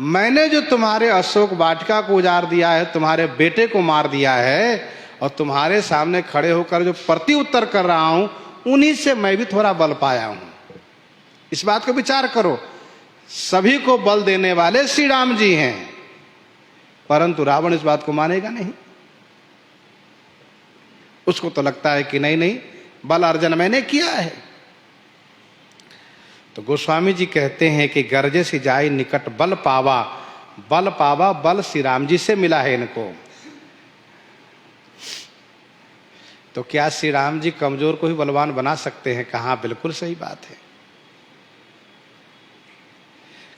मैंने जो तुम्हारे अशोक वाटिका को उजाड़ दिया है, तुम्हारे बेटे को मार दिया है, और तुम्हारे सामने खड़े होकर जो प्रति उत्तर कर रहा हूं, उन्हीं से मैं भी थोड़ा बल पाया हूं। इस बात को विचार करो। सभी को बल देने वाले श्री राम जी हैं, परंतु रावण इस बात को मानेगा नहीं। उसको तो लगता है कि नहीं नहीं, बल अर्जन मैंने किया है। तो गोस्वामी जी कहते हैं कि गरजे सी जाई निकट बल पावा। बल पावा, बल श्री राम जी से मिला है इनको। तो क्या श्री राम जी कमजोर को ही बलवान बना सकते हैं? कहाँ, बिल्कुल सही बात है।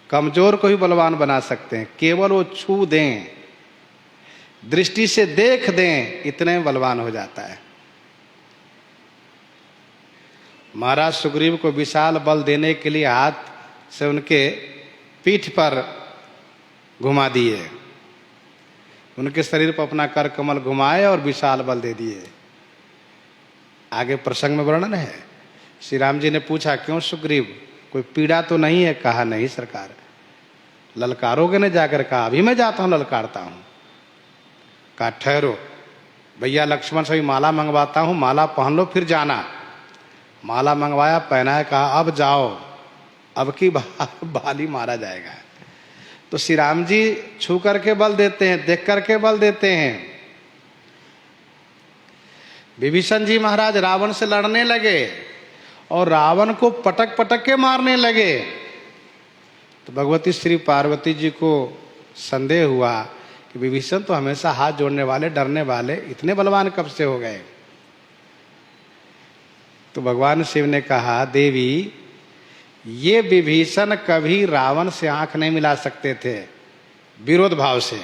कमजोर को ही बलवान बना सकते हैं, केवल वो छू दें, दृष्टि से देख दें, इतने बलवान हो जाता है। महाराज सुग्रीव को विशाल बल देने के लिए हाथ से उनके पीठ पर घुमा दिए, उनके शरीर पर अपना कर कमल घुमाए और विशाल बल दे दिए। आगे प्रसंग में वर्णन है। श्री राम जी ने पूछा, क्यों सुग्रीव, कोई पीड़ा तो नहीं है? कहा, नहीं सरकार। ललकारोगे ने? जाकर कहा, अभी मैं जाता हूं, ललकारता हूं। कहा, ठहरो भैया लक्ष्मण से भी माला मंगवाता हूं, माला पहन लो फिर जाना। माला मंगवाया, पहनाया, कहा अब जाओ, अब की बाली मारा जाएगा। तो श्री राम जी छू करके बल देते हैं, देख करके बल देते हैं। विभीषण जी महाराज रावण से लड़ने लगे और रावण को पटक पटक के मारने लगे। तो भगवती श्री पार्वती जी को संदेह हुआ कि विभीषण तो हमेशा हाथ जोड़ने वाले, डरने वाले, इतने बलवान कब से हो गए? तो भगवान शिव ने कहा, देवी ये विभीषण कभी रावण से आंख नहीं मिला सकते थे विरोध भाव से।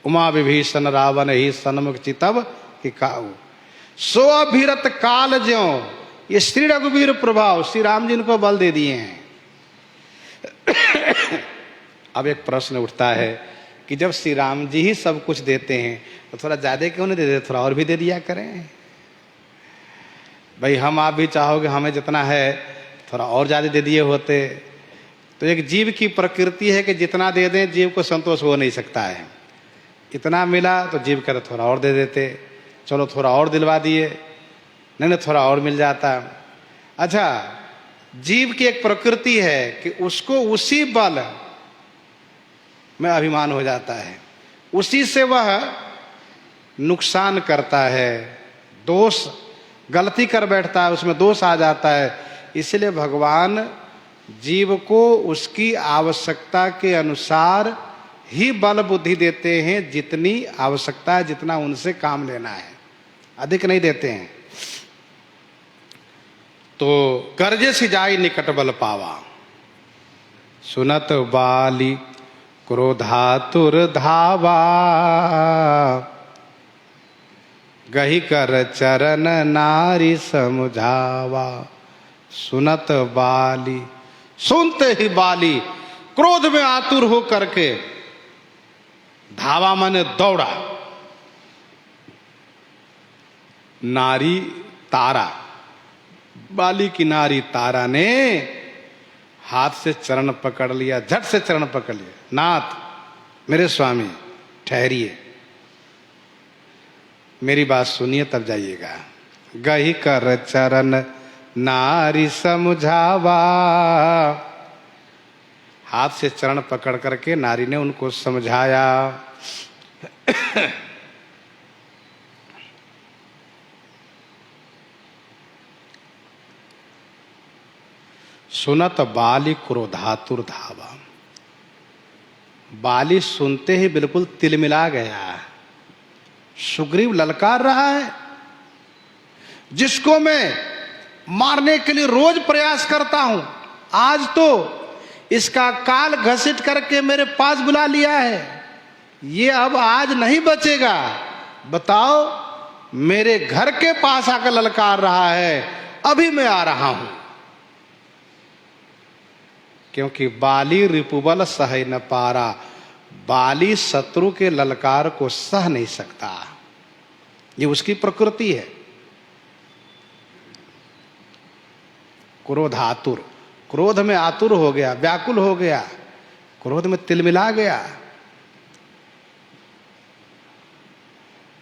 उमा विभीषण रावण ही सन्मुख चितव कि काऊ, सो अभिरत काल ज्यों। ये श्री रघुवीर प्रभाव, श्री राम जी इनको बल दे दिए हैं। अब एक प्रश्न उठता है कि जब श्री राम जी ही सब कुछ देते हैं तो थोड़ा ज्यादा क्यों नहीं देते? थोड़ा और भी दे दिया करें भाई। हम आप भी चाहोगे हमें जितना है थोड़ा और ज्यादा दे दिए होते। तो एक जीव की प्रकृति है कि जितना दे दें जीव को संतोष हो नहीं सकता है। इतना मिला तो जीव कहता थोड़ा और दे देते, चलो थोड़ा और दिलवा दिए, नहीं थोड़ा और मिल जाता। अच्छा, जीव की एक प्रकृति है कि उसको उसी बल में अभिमान हो जाता है, उसी से वह नुकसान करता है, दोष, गलती कर बैठता है, उसमें दोष आ जाता है। इसलिए भगवान जीव को उसकी आवश्यकता के अनुसार ही बल बुद्धि देते हैं, जितनी आवश्यकता है, जितना उनसे काम लेना है, अधिक नहीं देते हैं। तो गर्जे सिजाई निकट बल पावा, सुनत बाली क्रोधातुर धावा, गही कर चरण नारी समुझावा। सुनत बाली, सुनते ही बाली क्रोध में आतुर हो करके धावा माने दौड़ा। नारी तारा, बाली की नारी तारा ने हाथ से चरण पकड़ लिया, झट से चरण पकड़ लिया। नाथ मेरे स्वामी ठहरिए, मेरी बात सुनिए तब जाइएगा। गही कर चरण नारी समझावा, हाथ से चरण पकड़ करके नारी ने उनको समझाया। सुनत बाली क्रोधातुर धावा, बाली सुनते ही बिल्कुल तिलमिला गया। सुग्रीव ललकार रहा है, जिसको मैं मारने के लिए रोज प्रयास करता हूं, आज तो इसका काल घसीट करके मेरे पास बुला लिया है। ये अब आज नहीं बचेगा। बताओ, मेरे घर के पास आकर ललकार रहा है, अभी मैं आ रहा हूं। क्योंकि बाली रिपुबल सह न पारा, बाली शत्रु के ललकार को सह नहीं सकता, ये उसकी प्रकृति है। क्रोधातुर, क्रोध में आतुर हो गया, व्याकुल हो गया, क्रोध में तिलमिला गया।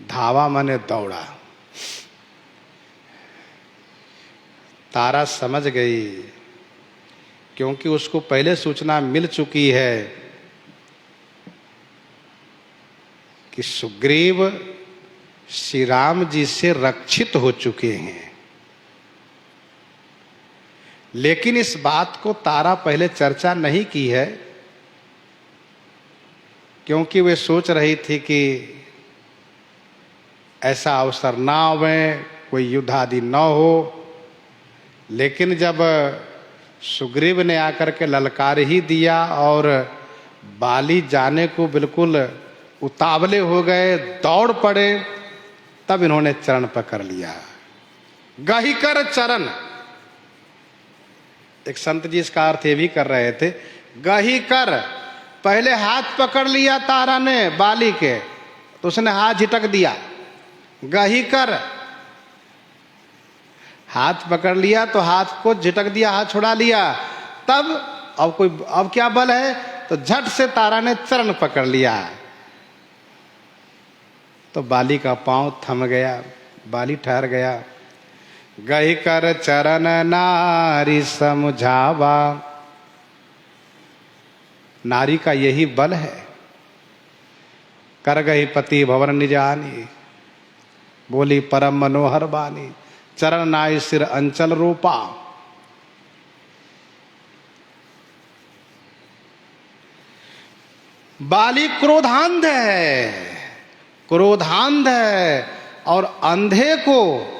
धावा माने दौड़ा। तारा समझ गई, क्योंकि उसको पहले सूचना मिल चुकी है कि सुग्रीव श्री राम जी से रक्षित हो चुके हैं। लेकिन इस बात को तारा पहले चर्चा नहीं की है, क्योंकि वे सोच रही थी कि ऐसा अवसर ना आवे, कोई युद्ध आदि न हो। लेकिन जब सुग्रीव ने आकर के ललकार ही दिया और बाली जाने को बिल्कुल उतावले हो गए, दौड़ पड़े, तब इन्होंने चरण पकड़ लिया। गही कर चरण, एक संत जी इसका अर्थ ये भी कर रहे थे, गही कर, पहले हाथ पकड़ लिया तारा ने बाली के, तो उसने हाथ झिटक दिया। गही कर, हाथ पकड़ लिया तो हाथ को झिटक दिया, हाथ छुड़ा लिया, तब अब क्या बल है, तो झट से तारा ने चरण पकड़ लिया, तो बाली का पांव थम गया, बाली ठहर गया। गही कर चरण नारी समझावा, नारी का यही बल है। कर गही पति भवन निजानी, बोली परम मनोहर बानी, चरण नाई सिर अंचल रूपा। बाली क्रोधांध है, क्रोधांध है, और अंधे को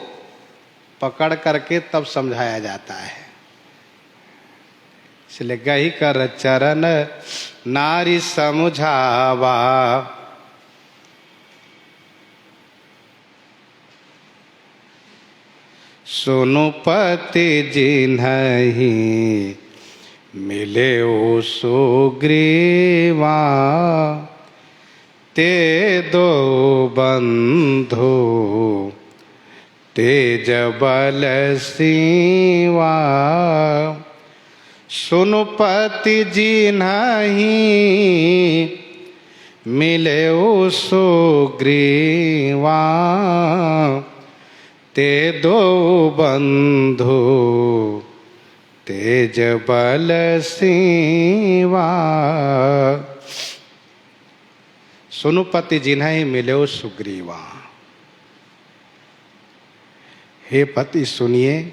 पकड़ करके तब समझाया जाता है। इसलिए गही कर चरण नारी समझावा, सुनु पति जिन्हि मिले ओ सुग्रीवा, ते दो बंधु तेज बल सीवा। सुनु पति जिन्हि मिले ओ सुग्रीवा, ते दो बंधु तेज बल सीवा। सुनुपति जिन्हि मिलो सुग्रीवा, हे पति सुनिए,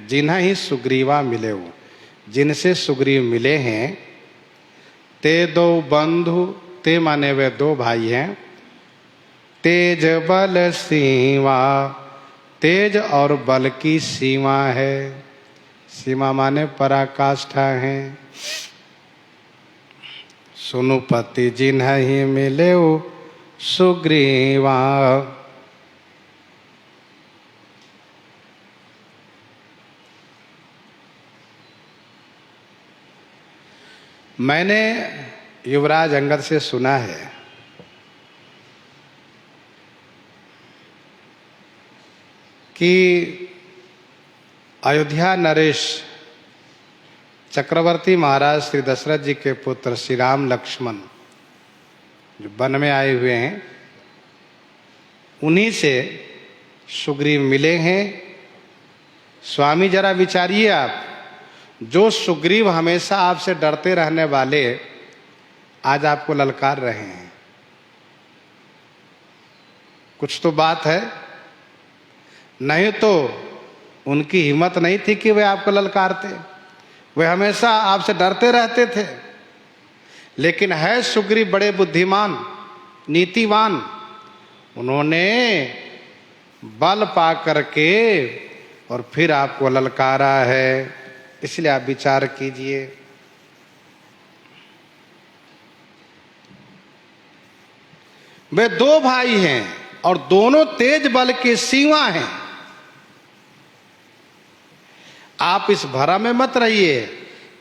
जिन्हि सुग्रीवा मिले हो, जिनसे सुग्रीव मिले हैं, ते दो बंधु, ते माने वे दो भाई हैं, तेज बल सीमा, तेज और बल की सीमा है, सीमा माने पराकाष्ठा है। सुनुपति जिन्हि मिले सुग्रीवा, मैंने युवराज अंगद से सुना है कि अयोध्या नरेश चक्रवर्ती महाराज श्री दशरथ जी के पुत्र श्री राम लक्ष्मण जो वन में आए हुए हैं, उन्हीं से सुग्रीव मिले हैं। स्वामी जरा विचारिए आप, जो सुग्रीव हमेशा आपसे डरते रहने वाले आज आपको ललकार रहे हैं, कुछ तो बात है, नहीं तो उनकी हिम्मत नहीं थी कि वे आपको ललकारते, वे हमेशा आपसे डरते रहते थे। लेकिन है सुग्रीव बड़े बुद्धिमान, नीतिवान, उन्होंने बल पा करके और फिर आपको ललकारा है। इसलिए आप विचार कीजिए। वे दो भाई हैं और दोनों तेज बल के सीमा हैं। आप इस भ्रम में मत रहिए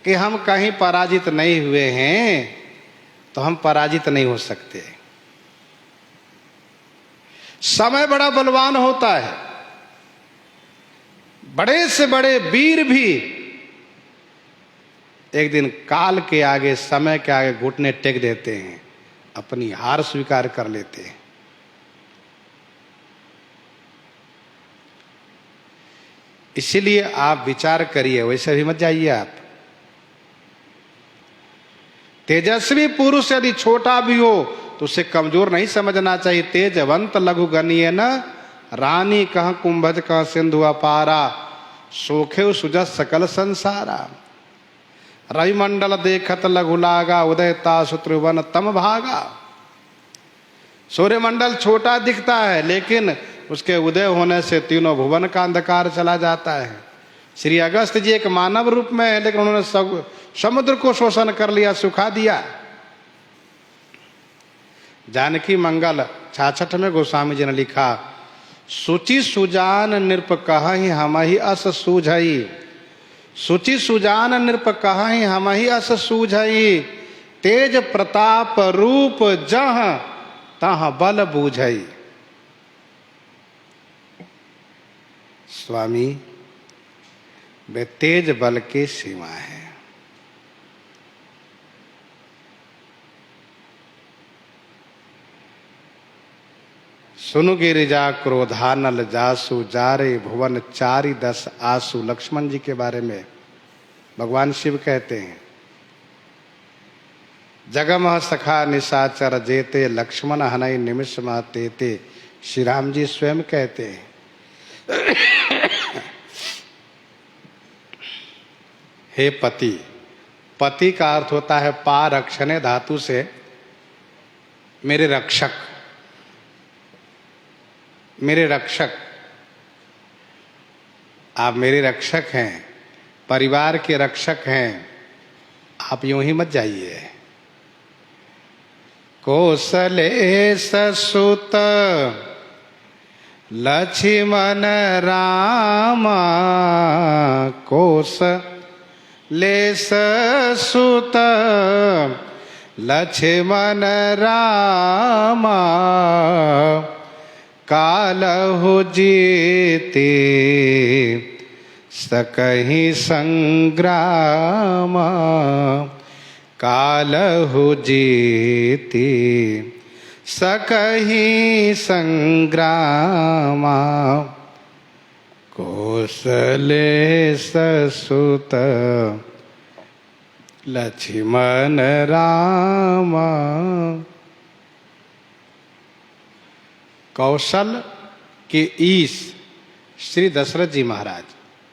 कि हम कहीं पराजित नहीं हुए हैं, तो हम पराजित नहीं हो सकते। समय बड़ा बलवान होता है, बड़े से बड़े वीर भी एक दिन काल के आगे, समय के आगे घुटने टेक देते हैं, अपनी हार स्वीकार कर लेते हैं। इसीलिए आप विचार करिए, वैसे भी मत जाइए आप। तेजस्वी पुरुष यदि छोटा भी हो तो उसे कमजोर नहीं समझना चाहिए। तेजवंत लघु गणीय न, रानी कह कुंभज कह सिंधु अपारा, सोखे सुजस सकल संसारा। रविमंडल देखत लघु लागा, उदयता सुत्रुवन तम भागा। सूर्यमंडल छोटा दिखता है, लेकिन उसके उदय होने से तीनों भुवन का अंधकार चला जाता है। श्री अगस्त जी एक मानव रूप में है, लेकिन उन्होंने समुद्र को शोषण कर लिया, सुखा दिया। जानकी मंगल 66 में गोस्वामी जी ने लिखा, सुचि सुजान नृप कहहि हमहि अस सूझई, सुचि सुजान नृप कहहि हमहि अस सूझई, तेज प्रताप रूप जह तह बल बूझई। स्वामी, वे तेज बल के सीमा है। सुनु गिरिजा क्रोधानल जासु, जारे भुवन चारि दस आसु। लक्ष्मण जी के बारे में भगवान शिव कहते हैं, जगमह सखा निशाचर जेते, लक्ष्मण हनई निमिष मह तेते। श्री राम जी स्वयं कहते हैं, हे पति। पति का अर्थ होता है पारक्षणे धातु से मेरे रक्षक, मेरे रक्षक। आप मेरे रक्षक हैं, परिवार के रक्षक हैं, आप यूं ही मत जाइए। कौशलेश सुत लक्ष्मण रामा, कौशलेश सुत लक्ष्मण रामा, कालहु जीते सकहि संग्राम, कालहु जीते सकहि संग्राम। कौशलेश सुत लक्ष्मण राम। कौशल के ईश श्री दशरथ जी महाराज,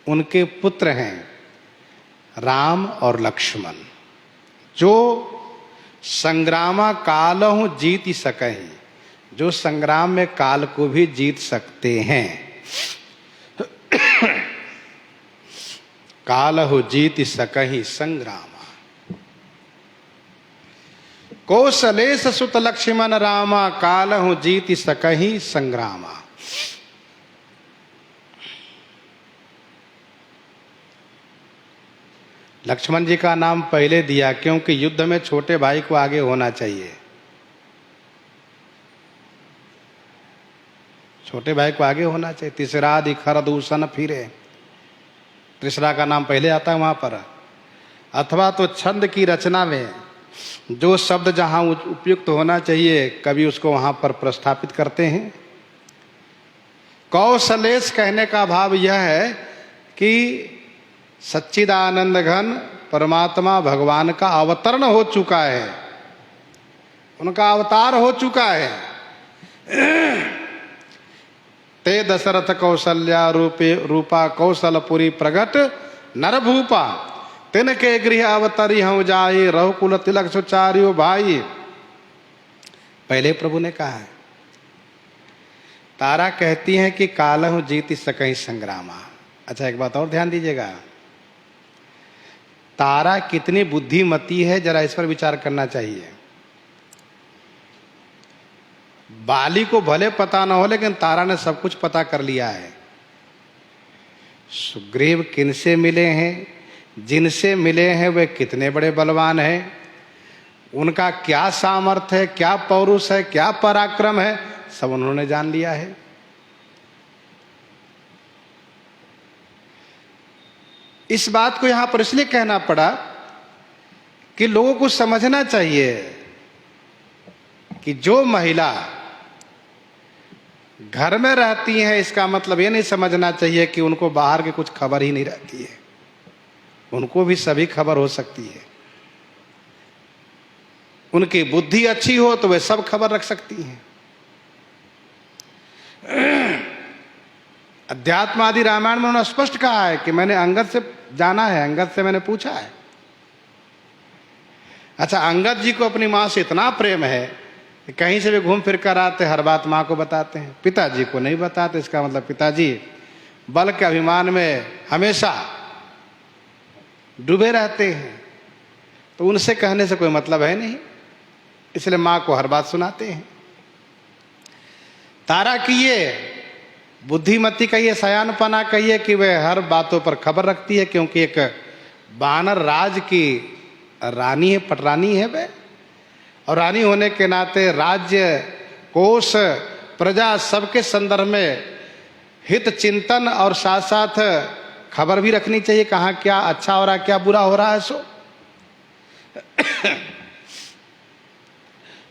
उनके पुत्र हैं राम और लक्ष्मण, जो संग्रामा कालहु जीत सकहि, जो संग्राम में काल को भी जीत सकते हैं। कालहु जीत सकहि संग्रामा। कौशलेश सुत लक्ष्मण रामा, कालहु जीत सकहि संग्रामा। लक्ष्मण जी का नाम पहले दिया क्योंकि युद्ध में छोटे भाई को आगे होना चाहिए। छोटे भाई को आगे होना चाहिए। तीसरा दिखर दूषण फिरे, तीसरा का नाम पहले आता है वहां पर। अथवा तो छंद की रचना में जो शब्द जहां उपयुक्त होना चाहिए, कवि उसको वहां पर प्रस्थापित करते हैं। कौशलेश कहने का भाव यह है कि सच्चिदानंद घन परमात्मा भगवान का अवतरण हो चुका है, उनका अवतार हो चुका है। ते दशरथ कौशल्या रूपा कौशलपुरी प्रगट नरभूपा, तिनके गृह अवतरी हूं जाई, रघुकुल तिलक सुचार्यो भाई। पहले प्रभु ने कहा है। तारा कहती है कि कालहु जीत सकहि संग्रामा। अच्छा, एक बात और ध्यान दीजिएगा, तारा कितनी बुद्धिमती है जरा इस पर विचार करना चाहिए। बाली को भले पता ना हो, लेकिन तारा ने सब कुछ पता कर लिया है। सुग्रीव किनसे मिले हैं, जिनसे मिले हैं वे कितने बड़े बलवान हैं, उनका क्या सामर्थ्य है, क्या पौरुष है, क्या पराक्रम है, सब उन्होंने जान लिया है। इस बात को यहां पर इसलिए कहना पड़ा कि लोगों को समझना चाहिए कि जो महिला घर में रहती हैं, इसका मतलब ये नहीं समझना चाहिए कि उनको बाहर की कुछ खबर ही नहीं रहती है। उनको भी सभी खबर हो सकती है। उनकी बुद्धि अच्छी हो तो वे सब खबर रख सकती हैं। अध्यात्म आदि रामायण में उन्होंने स्पष्ट कहा है कि मैंने अंगद से जाना है, अंगद से मैंने पूछा है। अच्छा, अंगद जी को अपनी मां से इतना प्रेम है कि कहीं से भी घूम फिर कर आते हर बात मां को बताते हैं, पिताजी को नहीं बताते। इसका मतलब पिताजी बल के अभिमान में हमेशा डूबे रहते हैं, तो उनसे कहने से कोई मतलब है नहीं, इसलिए मां को हर बात सुनाते हैं। तारा की ये बुद्धिमती कहिए, सयानपना कहिए कि वह हर बातों पर खबर रखती है, क्योंकि एक वानर राज की रानी है, पटरानी है वह, और रानी होने के नाते राज्य, कोष, प्रजा सबके संदर्भ में हित चिंतन और साथ साथ खबर भी रखनी चाहिए, कहाँ क्या अच्छा हो रहा है, क्या बुरा हो रहा है। सो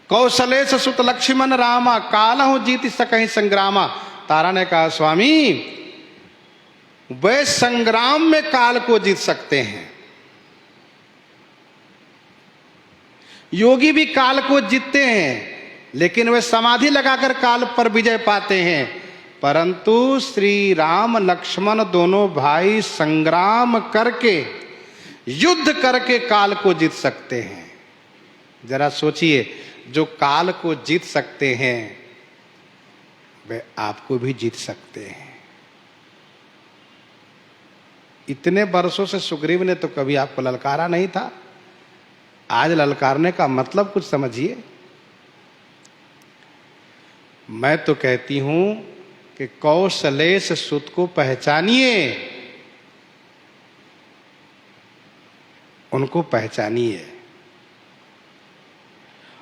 कौशलेश सुत लक्ष्मण रामा कालहु जीति सकहि संग्रामा। तारा ने कहा, स्वामी वे संग्राम में काल को जीत सकते हैं, योगी भी काल को जीतते हैं, लेकिन वे समाधि लगाकर काल पर विजय पाते हैं। परंतु श्री राम लक्ष्मण दोनों भाई संग्राम करके, युद्ध करके काल को जीत सकते हैं। जरा सोचिए, जो काल को जीत सकते हैं वे आपको भी जीत सकते हैं। इतने वर्षों से सुग्रीव ने तो कभी आपको ललकारा नहीं था, आज ललकारने का मतलब कुछ समझिए। मैं तो कहती हूं कि कौशलेश सुत को पहचानिए, उनको पहचानिए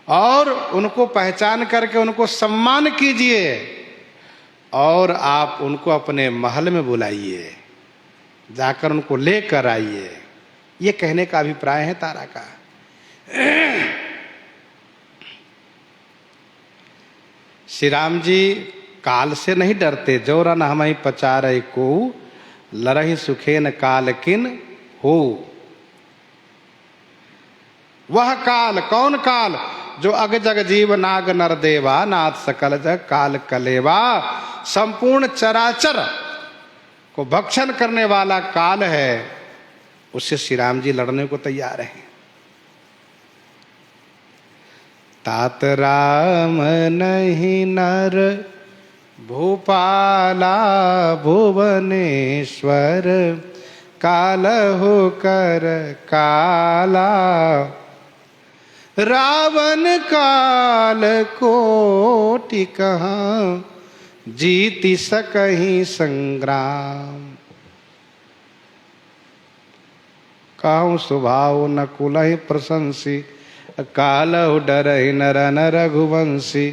और उनको पहचान करके उनको सम्मान कीजिए, और आप उनको अपने महल में बुलाइए, जाकर उनको लेकर आइए। ये कहने का अभिप्राय है तारा का। श्री राम जी काल से नहीं डरते। जो रन हम पचारे को लरहि सुखेन काल किन हो। वह काल, कौन काल? जो अग जग जीव नाग नर देवा, नाथ सकल जग काल कलेवा। संपूर्ण चराचर को भक्षण करने वाला काल है, उससे श्री राम जी लड़ने को तैयार हैं। तात राम नहीं नर भूपाला भुवनेश्वर, कालहु कर काला। रावण काल कोटि कहाँ, जीति सकहि संग्राम। काहु स्वभाव न कुलहि प्रशंसी, कालहु डरहि नर न रघुवंशी।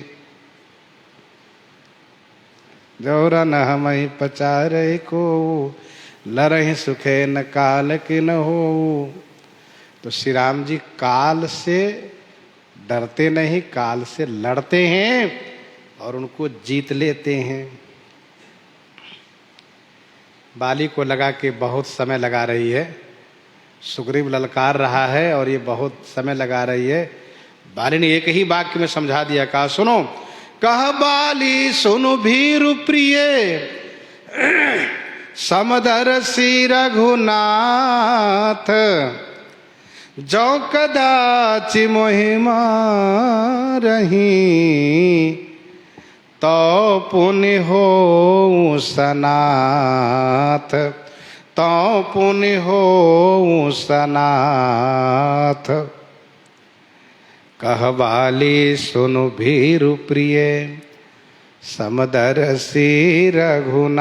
जौरन हमहि पचारे को, लरहि सुखे न काल किन हो। तो श्री राम जी काल से डरते नहीं, काल से लड़ते हैं और उनको जीत लेते हैं। बाली को लगा के बहुत समय लगा रही है, सुग्रीव ललकार रहा है और ये बहुत समय लगा रही है। बाली ने एक ही वाक्य में समझा दिया, कहा सुनो, कह बाली सुनु भीरु प्रिय, समदर्शी रघुनाथ। जो कदाचि मोहिमा रही, तो पुण्य हो सनाथ। तो पुण्य हो सनाथ। कहवाली सुनु भीरु प्रिय, समदर्शी रघुनाथ।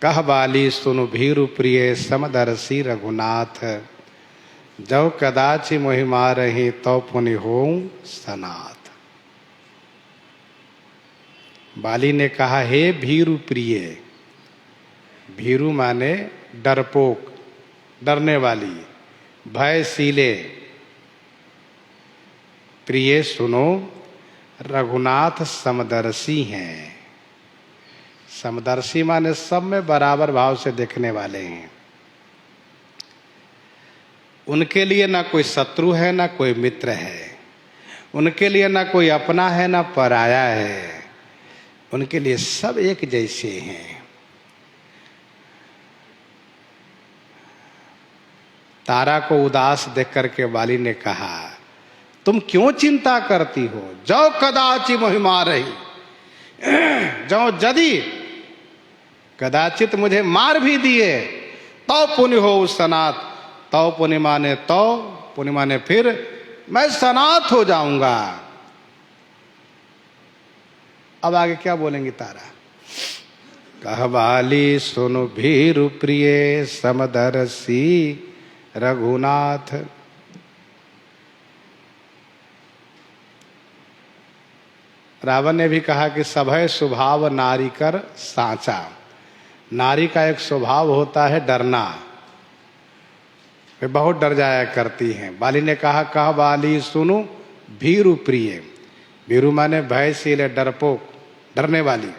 कहवाली सुनु भीरु प्रिय, समदर्शी रघुनाथ। जो कदाचि मोहि मारहि, तो पुनि हो सनाथ। बाली ने कहा, हे भीरु प्रिय। भीरु माने डरपोक, डरने वाली, भयशीले। प्रिय सुनो, रघुनाथ समदर्शी हैं। समदर्शी माने सब में बराबर भाव से देखने वाले हैं। उनके लिए ना कोई शत्रु है ना कोई मित्र है, उनके लिए ना कोई अपना है ना पराया है, उनके लिए सब एक जैसे हैं। तारा को उदास देख करके बाली ने कहा, तुम क्यों चिंता करती हो? जो कदाचि मोहि मारहि, जो यदि कदाचित मुझे मार भी दिए, तो पुण्य हो सनाथ। तो पुण्य माने तो, पुण्य माने फिर मैं सनाथ हो जाऊंगा। अब आगे क्या बोलेंगी तारा? कहवाली सुनु भीरु प्रिय समदर्शी रघुनाथ। रावण ने भी कहा कि सभय स्वभाव नारी कर सांचा। नारी का एक स्वभाव होता है डरना, वे बहुत डर जाया करती हैं। बाली ने कहा कह बाली सुनु भीरु प्रिय। भीरु माने भयशील, डरपोक, डरने वाली।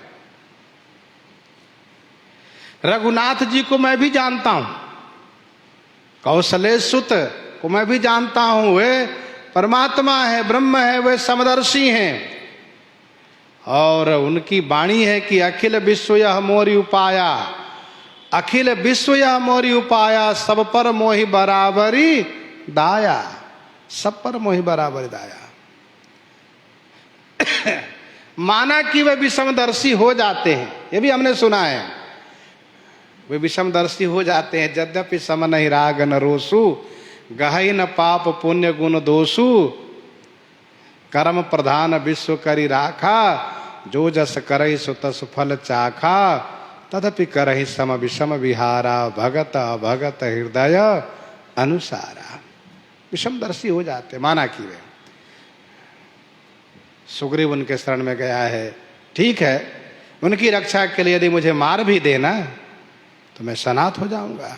रघुनाथ जी को मैं भी जानता हूं, कौशलेश सुत को मैं भी जानता हूं, वे परमात्मा है, ब्रह्म है, वे समदर्शी हैं। और उनकी वाणी है कि अखिल विश्व यह मोरी उपाया, अखिल विश्व यह मोरी उपाया, सब पर मोहि बराबरी दाया, सब पर मोहि बराबरी दाया। माना कि वे विषमदर्शी हो जाते हैं, ये भी हमने सुना है, वे विषमदर्शी हो जाते हैं। यद्यपि सम नहीं राग न रोसु, गहई न पाप पुण्य गुण दोषु, कर्म प्रधान विश्व करी राखा, जो जस करहि सो तस फल चाखा, तदपि करहि सम विषम विहारा, भगत अभगत हृदय अनुसारा। विषमदर्शी हो जाते। माना कि वे सुग्रीव उनके शरण में गया है, ठीक है, उनकी रक्षा के लिए यदि मुझे मार भी देना तो मैं सनाथ हो जाऊंगा।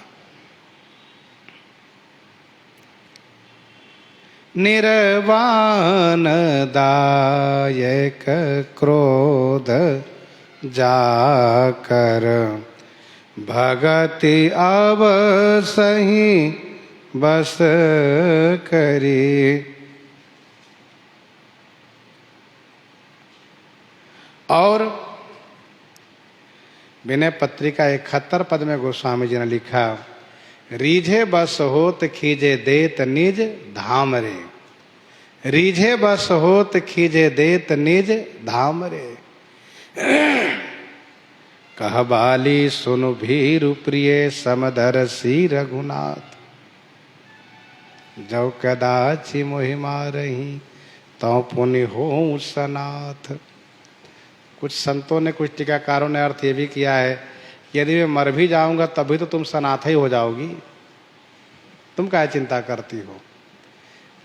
निर्वाण दायक क्रोध जाकर, भगति अब सही बस करी। और विनय पत्रिका 71 पद में गोस्वामी जी ने लिखा, रीझे बस होत खीजे देत निज धाम रे, रीझे बस होत खीजे देत निज धाम रे। कह बाली सुनु भीरु प्रिय समदर्शी रघुनाथ, जो कदाचि मोहि मारही तो पुनि हो सनाथ। कुछ संतों ने, कुछ टीकाकारों ने अर्थ ये भी किया है, यदि मैं मर भी जाऊंगा तभी तो तुम सनाथ ही हो जाओगी, तुम क्या चिंता करती हो।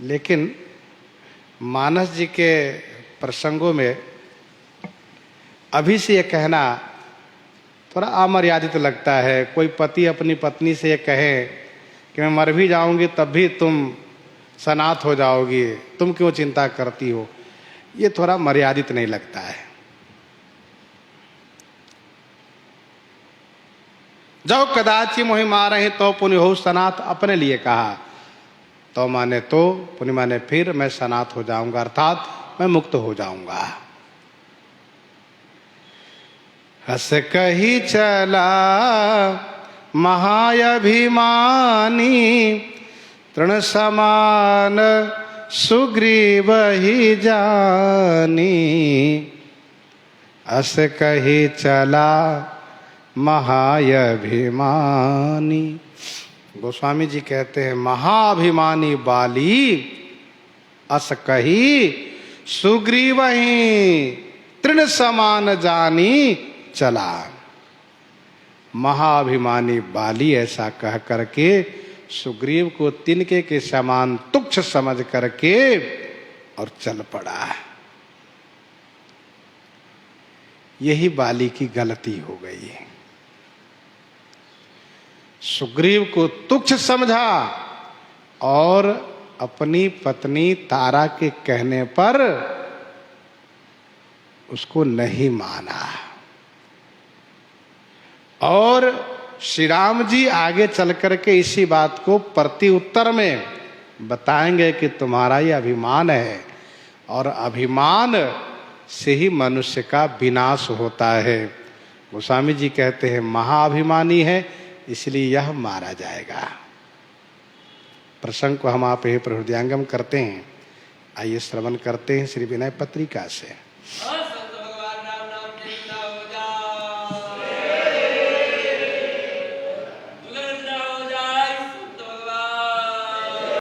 लेकिन मानस जी के प्रसंगों में अभी से ये कहना थोड़ा अमर्यादित लगता है। कोई पति अपनी पत्नी से ये कहे कि मैं मर भी जाऊंगी तब भी तुम सनाथ हो जाओगी, तुम क्यों चिंता करती हो, ये थोड़ा मर्यादित नहीं लगता है। जो कदाचि मोहि मारहि तो पुनि हो सनाथ, अपने लिए कहा, तो माने तो, पुनि माने फिर, मैं सनाथ हो जाऊंगा, अर्थात मैं मुक्त हो जाऊंगा। हस कही चला महाअभिमानी, तृण समान सुग्रीव ही जानी। हस कही चला महाअभिमानी। गोस्वामी जी कहते हैं महाअभिमानी बाली अस कही सुग्रीव ही तृण समान जानी चला। महाअभिमानी बाली ऐसा कह करके सुग्रीव को तिनके के समान तुच्छ समझ करके और चल पड़ा। यही बाली की गलती हो गई है। सुग्रीव को तुच्छ समझा और अपनी पत्नी तारा के कहने पर उसको नहीं माना। और श्री राम जी आगे चल करके इसी बात को प्रति उत्तर में बताएंगे कि तुम्हारा ये अभिमान है और अभिमान से ही मनुष्य का विनाश होता है। गोस्वामी जी कहते हैं महाअभिमानी है इसलिए यह मारा जाएगा। प्रसंग को हम आप ही प्रहृदयांगम करते हैं। आइए श्रवण करते हैं श्री विनय पत्रिका से।